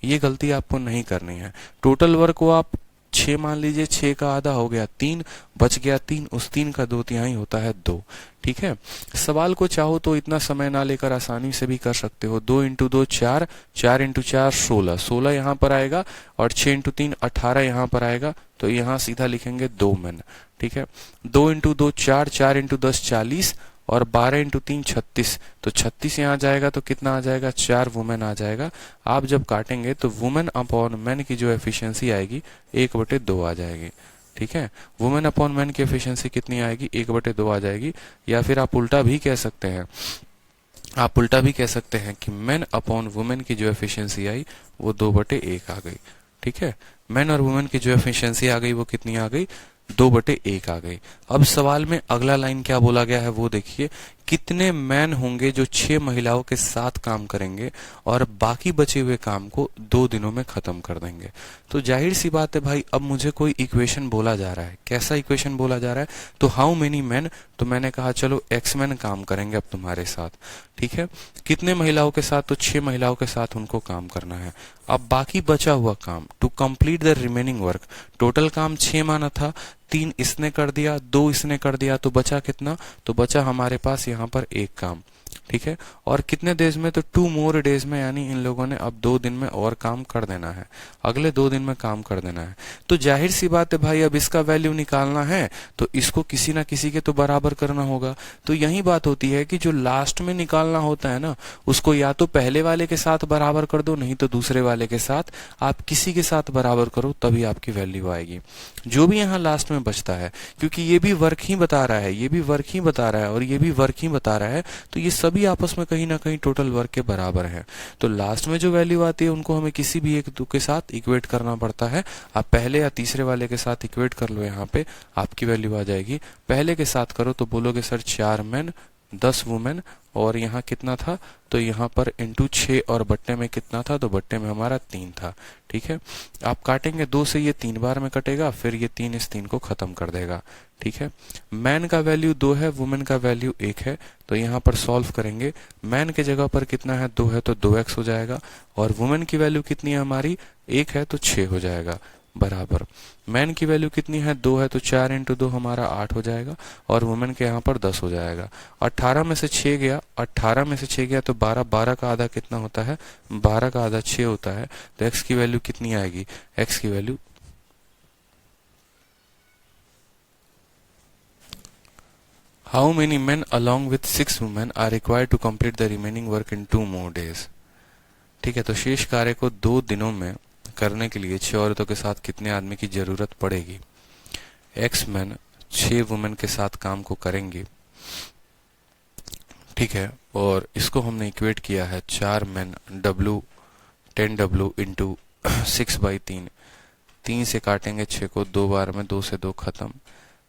ये गलती आपको नहीं करनी है। टोटल वर्क को आप 6 मान लीजिए, 6 का आधा हो गया 3, बच गया 3, उस 3 का 2/3 होता है 2। ठीक है, सवाल को चाहो तो इतना समय ना लेकर आसानी से भी कर सकते हो। 2 × 2 4, 4 × 4 16, 16 यहाँ पर आएगा, और 6 × 3 18 यहाँ पर आएगा, तो यहाँ सीधा लिखेंगे 2 मैन। ठीक है, 2 × 2 4, 4 × 10 40, और 12 × 3 36, तो 36 यहाँ जाएगा तो कितना आ जाएगा? 4 वुमेन आ जाएगा। आप जब काटेंगे तो वुमेन अपॉन मैन की जो एफिशिएंसी आएगी 1/2 आ जाएगी। ठीक है, वुमेन अपॉन मैन की एफिशिएंसी कितनी आएगी? 1/2 आ जाएगी। या फिर आप उल्टा भी कह सकते हैं, आप उल्टा भी कह सकते हैं कि मैन अपॉन वुमेन की जो एफिशिएंसी आई वो 2/1 आ गई। ठीक है, मैन और वुमेन की जो एफिशिएंसी आ गई वो कितनी आ गई? 2/1 आ गई। अब सवाल में अगला लाइन क्या बोला गया है वो देखिए, कितने मैन होंगे जो 6 महिलाओं के साथ काम करेंगे और बाकी बचे हुए काम को 2 दिनों में खत्म कर देंगे। तो जाहिर सी बात है भाई, अब मुझे कोई इक्वेशन बोला जा रहा है। कैसा इक्वेशन बोला जा रहा है? तो हाउ मेनी मैन, तो मैंने कहा चलो x मैन काम करेंगे अब तुम्हारे साथ। ठीक है, कितने महिलाओं के साथ? तो 6 महिलाओं के साथ उनको काम करना है। अब बाकी बचा हुआ काम, to complete the remaining work, total काम 6 माना था, 3 इसने कर दिया, 2 इसने कर दिया, तो बचा कितना? तो बचा हमारे पास यहाँ पर 1 काम। ठीक है। और कितने डेज में, तो 2 मोर डेज में, यानी इन लोगों ने अब 2 दिन में और काम कर देना है, अगले 2 दिन में काम कर देना है। तो जाहिर सी बात है भाई, अब इसका वैल्यू निकालना है तो इसको किसी ना किसी के तो बराबर करना होगा। तो यही बात होती है कि जो लास्ट में निकालना होता है ना, उसको या तो पहले वाले के साथ बराबर कर दो, नहीं तो दूसरे वाले के साथ, आप किसी के साथ बराबर करो, तभी आपकी वैल्यू आएगी। जो भी यहाँ लास्ट में बचता है, क्योंकि ये भी वर्क ही बता रहा है, ये भी वर्क ही बता रहा है और ये भी वर्क ही बता रहा है, तो ये सभी आपस में कहीं ना कहीं टोटल वर्क के बराबर है। तो लास्ट में जो वैल्यू आती है उनको हमें किसी भी एक दो के साथ इक्वेट करना पड़ता है। आप पहले या तीसरे वाले के साथ इक्वेट कर लो, यहाँ पे आपकी वैल्यू आ जाएगी। पहले के साथ करो तो बोलोगे सर 4 मैन 10 वुमेन, और यहाँ कितना था, तो यहाँ पर इंटू 6, और बट्टे में कितना था, तो बट्टे में हमारा 3 था। ठीक है, आप काटेंगे 2 से, ये 3 बार में कटेगा, फिर ये 3 इस 3 को खत्म कर देगा। ठीक है, मैन का वैल्यू 2 है, वुमेन का वैल्यू 1 है, तो यहाँ पर सॉल्व करेंगे। मैन के जगह पर कितना है, 2 है, तो 2x हो जाएगा, और वुमेन की वैल्यू कितनी है हमारी, 1 है, तो 6 हो जाएगा बराबर। मैन की वैल्यू कितनी है, 2 है, तो 4 इंटू 2 हमारा 8 हो जाएगा, और वुमेन के यहाँ पर 10 हो जाएगा। 18 में से 6 गया, 18 में से 6 गया तो 12, 12 का आधा कितना होता है, 12 का आधा 6 होता है। तो x की वैल्यू कितनी आएगी, x की value how many men along with 6 women are required to complete the remaining work in 2 more days। ठीक है, तो शेष कार्य को 2 दिनों में करने के लिए 6 औरतों के साथ कितने आदमी की जरूरत पड़ेगी। x मैन 6 वुमेन के साथ काम को करेंगे। ठीक है, और इसको हमने इक्वेट किया है 4 मैन W 10W इंटू 6/3, 3 से काटेंगे 6 को 2 बार में, 2 से 2 खत्म।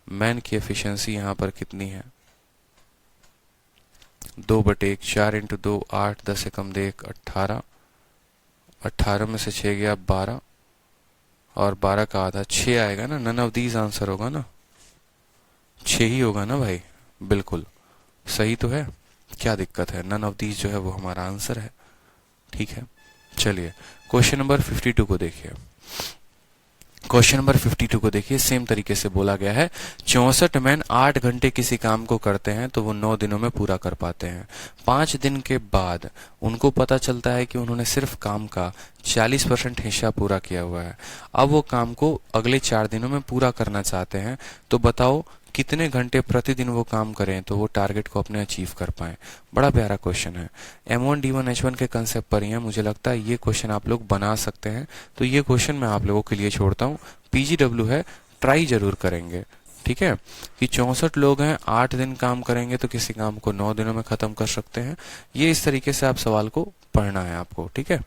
मैन की एफिशिएंसी यहाँ पर कितनी है, 2/1, 4 इंटू 2 8, 10 से कम दे 1 18, 18 में से 6 गया 12, और 12 का आधा 6 आएगा ना, नन ऑफ दीज आंसर होगा ना, 6 ही होगा ना भाई, बिल्कुल सही तो है, क्या दिक्कत है, नन ऑफ दीज जो है वो हमारा आंसर है। ठीक है, चलिए क्वेश्चन नंबर 52 को देखिए। क्वेश्चन नंबर 52 को देखिए, सेम तरीके से बोला गया है 64 मैन 8 घंटे किसी काम को करते हैं तो वो 9 दिनों में पूरा कर पाते हैं। 5 दिन के बाद उनको पता चलता है कि उन्होंने सिर्फ काम का 40% हिस्सा पूरा किया हुआ है। अब वो काम को अगले 4 दिनों में पूरा करना चाहते हैं, तो बताओ कितने घंटे प्रतिदिन वो काम करें तो वो टारगेट को अपने अचीव कर पाए। बड़ा प्यारा क्वेश्चन है, M1 D1 H1 के कंसेप्ट पर ही है। मुझे लगता है ये क्वेश्चन आप लोग बना सकते हैं, तो ये क्वेश्चन मैं आप लोगों के लिए छोड़ता हूँ। PGW है, ट्राई जरूर करेंगे। ठीक है, कि 64 लोग हैं, 8 दिन काम करेंगे तो किसी काम को 9 दिनों में खत्म कर सकते हैं। ये इस तरीके से आप सवाल को पढ़ना है आपको। ठीक है,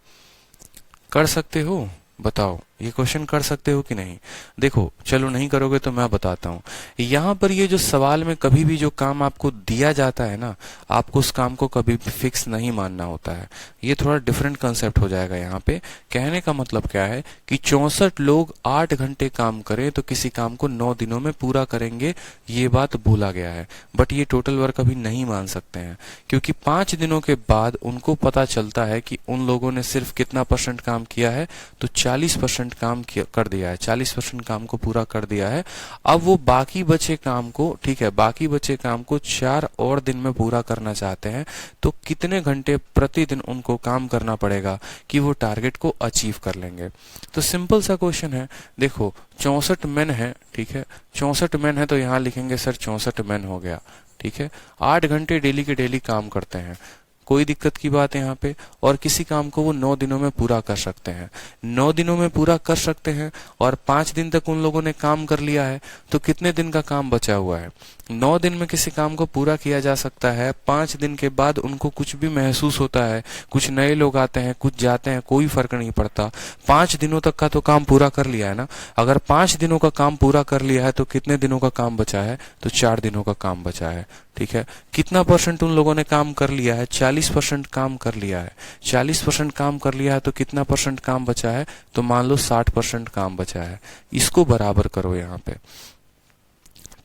कर सकते हो, बताओ ये क्वेश्चन कर सकते हो कि नहीं। देखो चलो नहीं करोगे तो मैं बताता हूँ। यहाँ पर ये जो सवाल में कभी भी जो काम आपको दिया जाता है ना, आपको उस काम को कभी भी फिक्स नहीं मानना होता है। ये थोड़ा डिफरेंट कंसेप्ट हो जाएगा। यहाँ पे कहने का मतलब क्या है कि 64 लोग 8 घंटे काम करें तो किसी काम को 9 दिनों में पूरा करेंगे, ये बात बोला गया है। बट ये टोटल वर्क अभी नहीं मान सकते हैं, क्योंकि 5 दिनों के बाद उनको पता चलता है कि उन लोगों ने सिर्फ कितना % काम किया है, तो 40% काम कर दिया है, 40% काम को पूरा कर दिया है। अब वो बाकी बचे काम को, ठीक है, बाकी बचे काम को 4 और दिन में पूरा करना चाहते हैं, तो कितने घंटे प्रतिदिन उनको काम करना पड़ेगा कि वो टारगेट को अचीव कर लेंगे। तो सिंपल सा क्वेश्चन है। देखो 64 मैन है, ठीक है, 64 मैन है तो यहाँ लिखेंगे सर 64 मैन हो गया। ठीक है, 8 घंटे डेली के डेली काम करते हैं, कोई दिक्कत की बात है यहाँ पे। और किसी काम को वो 9 दिनों में पूरा कर सकते हैं, 9 दिनों में पूरा कर सकते हैं, और 5 दिन तक उन लोगों ने काम कर लिया है, तो कितने दिन का काम बचा हुआ है। 9 दिन में किसी काम को पूरा किया जा सकता है। 5 दिन के बाद उनको कुछ भी महसूस होता है, कुछ नए लोग आते हैं, कुछ जाते हैं, कोई फर्क नहीं पड़ता। 5 दिनों तक का तो काम पूरा कर लिया है ना। अगर 5 दिनों का काम पूरा कर लिया है तो कितने दिनों का काम बचा है, तो 4 दिनों का काम बचा है। ठीक है, कितना % उन लोगों ने काम कर लिया है, 40% काम कर लिया है। 40% काम कर लिया है तो कितना % काम बचा है, तो मान लो 60% काम बचा है। इसको बराबर करो यहाँ पे।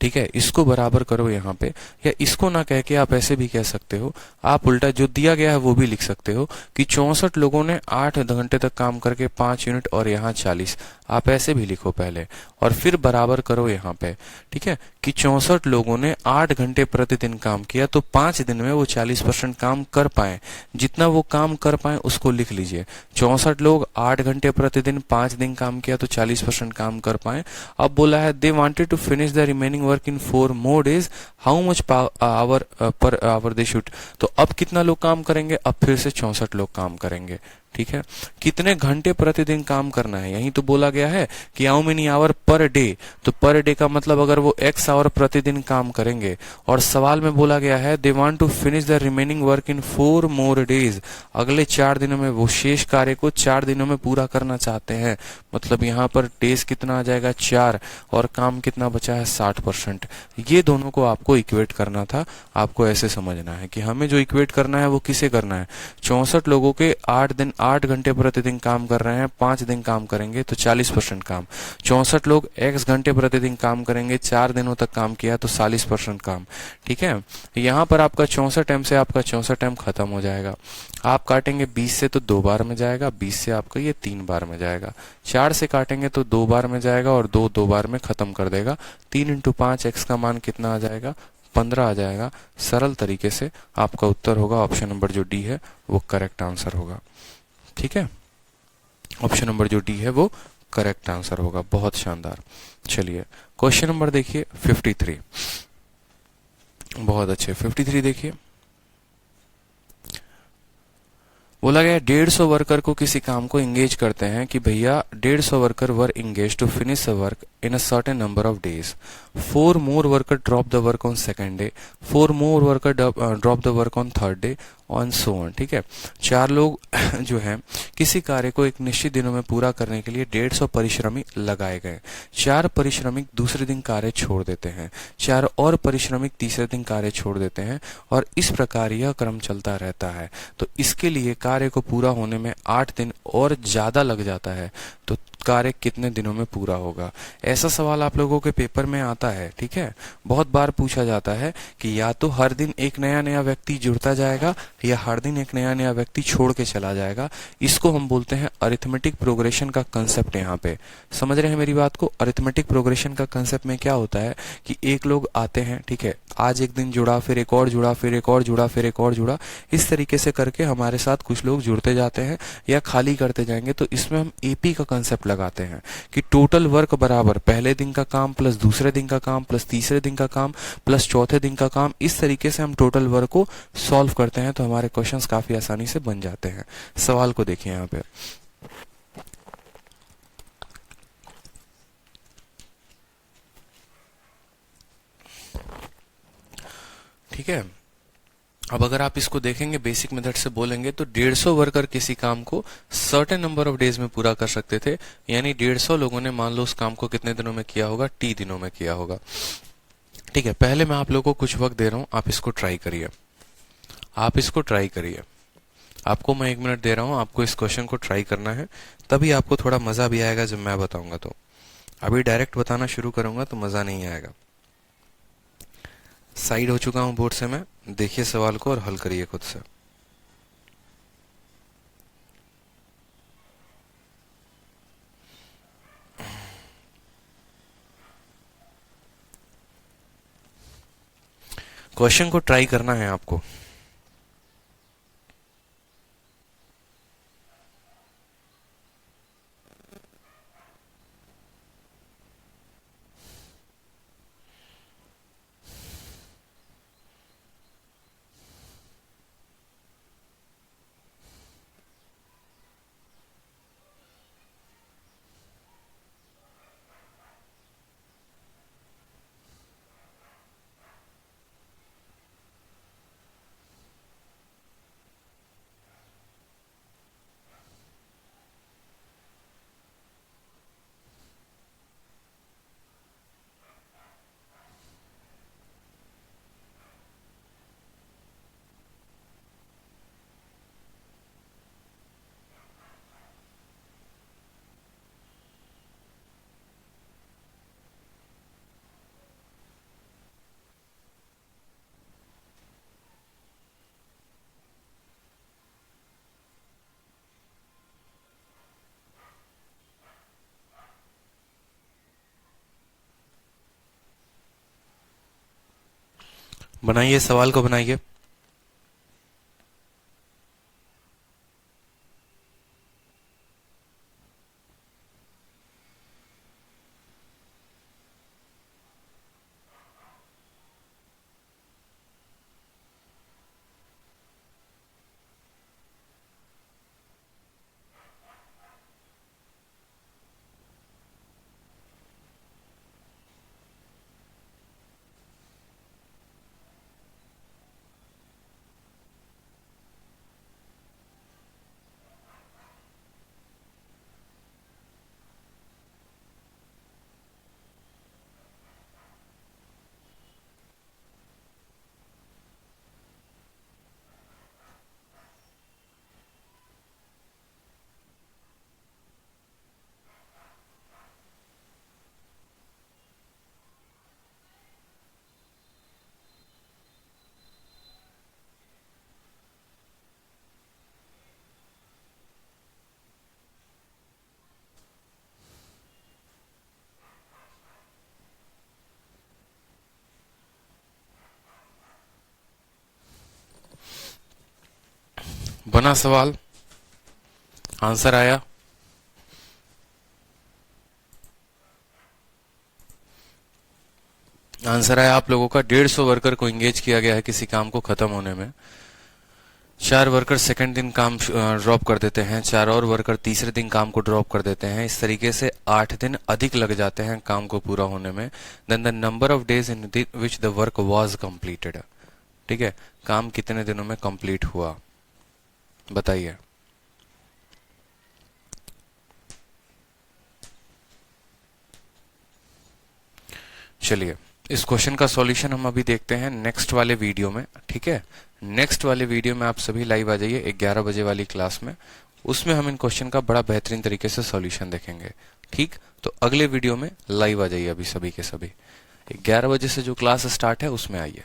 ठीक है, इसको बराबर करो यहाँ पे, या इसको ना कह के आप ऐसे भी कह सकते हो, आप उल्टा जो दिया गया है वो भी लिख सकते हो कि 64 लोगों ने 8 घंटे तक काम करके 5 यूनिट और यहाँ 40, आप ऐसे भी लिखो पहले और फिर बराबर करो यहाँ पे। ठीक है, कि 64 लोगों ने 8 घंटे प्रतिदिन काम किया तो 5 दिन में वो 40% काम कर पाए, जितना वो काम कर पाए उसको लिख लीजिए। 64 लोग 8 घंटे प्रतिदिन 5 दिन काम किया तो 40% काम कर पाए। अब बोला है they wanted to finish the remaining work in 4 more days, how much hour per hour they should. तो अब कितना लोग काम करेंगे, अब फिर से 64 लोग काम करेंगे। ठीक है, कितने घंटे प्रतिदिन काम करना है, यही तो बोला गया है कि how many hour per day, तो पर डे का मतलब अगर वो x आवर प्रतिदिन काम करेंगे, और सवाल में बोला गया है they want to finish the remaining work in 4 more days, अगले 4 दिनों में वो शेष कार्य को 4 दिनों में पूरा करना चाहते हैं। मतलब यहाँ पर डेज कितना आ जाएगा 4, और काम कितना बचा है 60%। ये दोनों को आपको इक्वेट करना था, आपको ऐसे समझना है कि हमें जो इक्वेट करना है वो किसे करना है। 64 लोगों के 8 घंटे प्रतिदिन काम कर रहे हैं, 5 दिन काम करेंगे तो 40% काम। 64 लोग x घंटे प्रतिदिन काम करेंगे, 4 दिनों तक काम किया तो 40% काम। ठीक है, यहाँ पर आपका 64 से आपका 64 खत्म हो जाएगा। आप काटेंगे 20 से तो 2 बार में जाएगा, 20 से आपका ये 3 बार में जाएगा, 4 से काटेंगे तो 2 बार में जाएगा और 2 बार में खत्म कर देगा। 3 × 5 x का मान कितना आ जाएगा, 15 आ जाएगा। सरल तरीके से आपका उत्तर होगा ऑप्शन नंबर जो डी है वो करेक्ट आंसर होगा। ठीक है, ऑप्शन नंबर जो डी है वो करेक्ट आंसर होगा। बहुत शानदार। चलिए क्वेश्चन नंबर देखिए 53। बहुत अच्छे, 53 देखिए। बोला गया 150 वर्कर को किसी काम को एंगेज करते हैं कि भैया 150 worker were engage to finish a work in a certain number of days. 4 more worker drop the work on second day, 4 more worker drop the work on third day, on so on. ठीक है, 4 लोग जो है किसी कार्य को एक निश्चित दिनों में पूरा करने के लिए 150 परिश्रमी लगाए गए। 4 परिश्रमिक दूसरे दिन कार्य छोड़ देते हैं, 4 और परिश्रमिक तीसरे दिन कार्य छोड़ देते हैं, और इस प्रकार यह क्रम चलता रहता है। तो इसके लिए कार्य को पूरा होने में 8 दिन और ज्यादा लग जाता है, तो कार्य कितने दिनों में पूरा होगा। ऐसा सवाल आप लोगों के पेपर में आता है। ठीक है, बहुत बार पूछा जाता है कि या तो हर दिन एक नया नया व्यक्ति जुड़ता जाएगा या हर दिन एक नया नया व्यक्ति छोड़ के चला जाएगा। इसको हम बोलते हैं अरिथमेटिक प्रोग्रेशन का कंसेप्ट। यहाँ पे समझ रहे हैं मेरी बात को। अरिथमेटिक प्रोग्रेशन का कंसेप्ट में क्या होता है कि एक लोग आते हैं, ठीक है, आज एक दिन जुड़ा, फिर एक और जुड़ा, फिर एक और जुड़ा, फिर एक और जुड़ा, इस तरीके से करके हमारे साथ कुछ लोग जुड़ते जाते हैं या खाली करते जाएंगे। तो इसमें हम एपी का कंसेप्ट लगाते हैं कि टोटल वर्क बराबर पहले दिन का काम प्लस दूसरे दिन का काम प्लस तीसरे दिन का काम प्लस चौथे दिन का काम। इस तरीके से हम टोटल वर्क को सॉल्व करते हैं, तो हमारे क्वेश्चंस काफी आसानी से बन जाते हैं। सवाल को देखिए यहाँ पे। ठीक है, अब अगर आप इसको देखेंगे बेसिक मेथड से बोलेंगे तो 150 वर्कर किसी काम को सर्टेन नंबर ऑफ डेज में पूरा कर सकते थे, यानी 150 लोगों ने मान लो उस काम को कितने दिनों में किया होगा, टी दिनों में किया होगा। ठीक है, पहले मैं आप लोगों को कुछ वक्त दे रहा हूं, आप इसको ट्राई करिए, आप इसको ट्राई करिए। आपको मैं 1 मिनट दे रहा हूं, आपको इस क्वेश्चन को ट्राई करना है, तभी आपको थोड़ा मजा भी आएगा जब मैं बताऊंगा। तो अभी डायरेक्ट बताना शुरू करूंगा तो मजा नहीं आएगा। साइड हो चुका हूं बोर्ड से मैं, देखिए सवाल को और हल करिए खुद से। क्वेश्चन को ट्राई करना है आपको। बनाइए, सवाल को बनाइए। बना सवाल, आंसर आया। आंसर आया आप लोगों का। 150 वर्कर को एंगेज किया गया है किसी काम को खत्म होने में। 4 वर्कर सेकंड दिन काम ड्रॉप कर देते हैं, 4 और वर्कर तीसरे दिन काम को ड्रॉप कर देते हैं। इस तरीके से 8 दिन अधिक लग जाते हैं काम को पूरा होने में। Then the number of days in which the work was completed. ठीक है, काम कितने दिनों में कंप्लीट हुआ, बताइए। चलिए, इस क्वेश्चन का सॉल्यूशन हम अभी देखते हैं नेक्स्ट वाले वीडियो में। ठीक है, नेक्स्ट वाले वीडियो में आप सभी लाइव आ जाइए 11 बजे वाली क्लास में। उसमें हम इन क्वेश्चन का बड़ा बेहतरीन तरीके से सॉल्यूशन देखेंगे। ठीक, तो अगले वीडियो में लाइव आ जाइए अभी सभी के सभी। 11 बजे से जो क्लास स्टार्ट है उसमें आइए।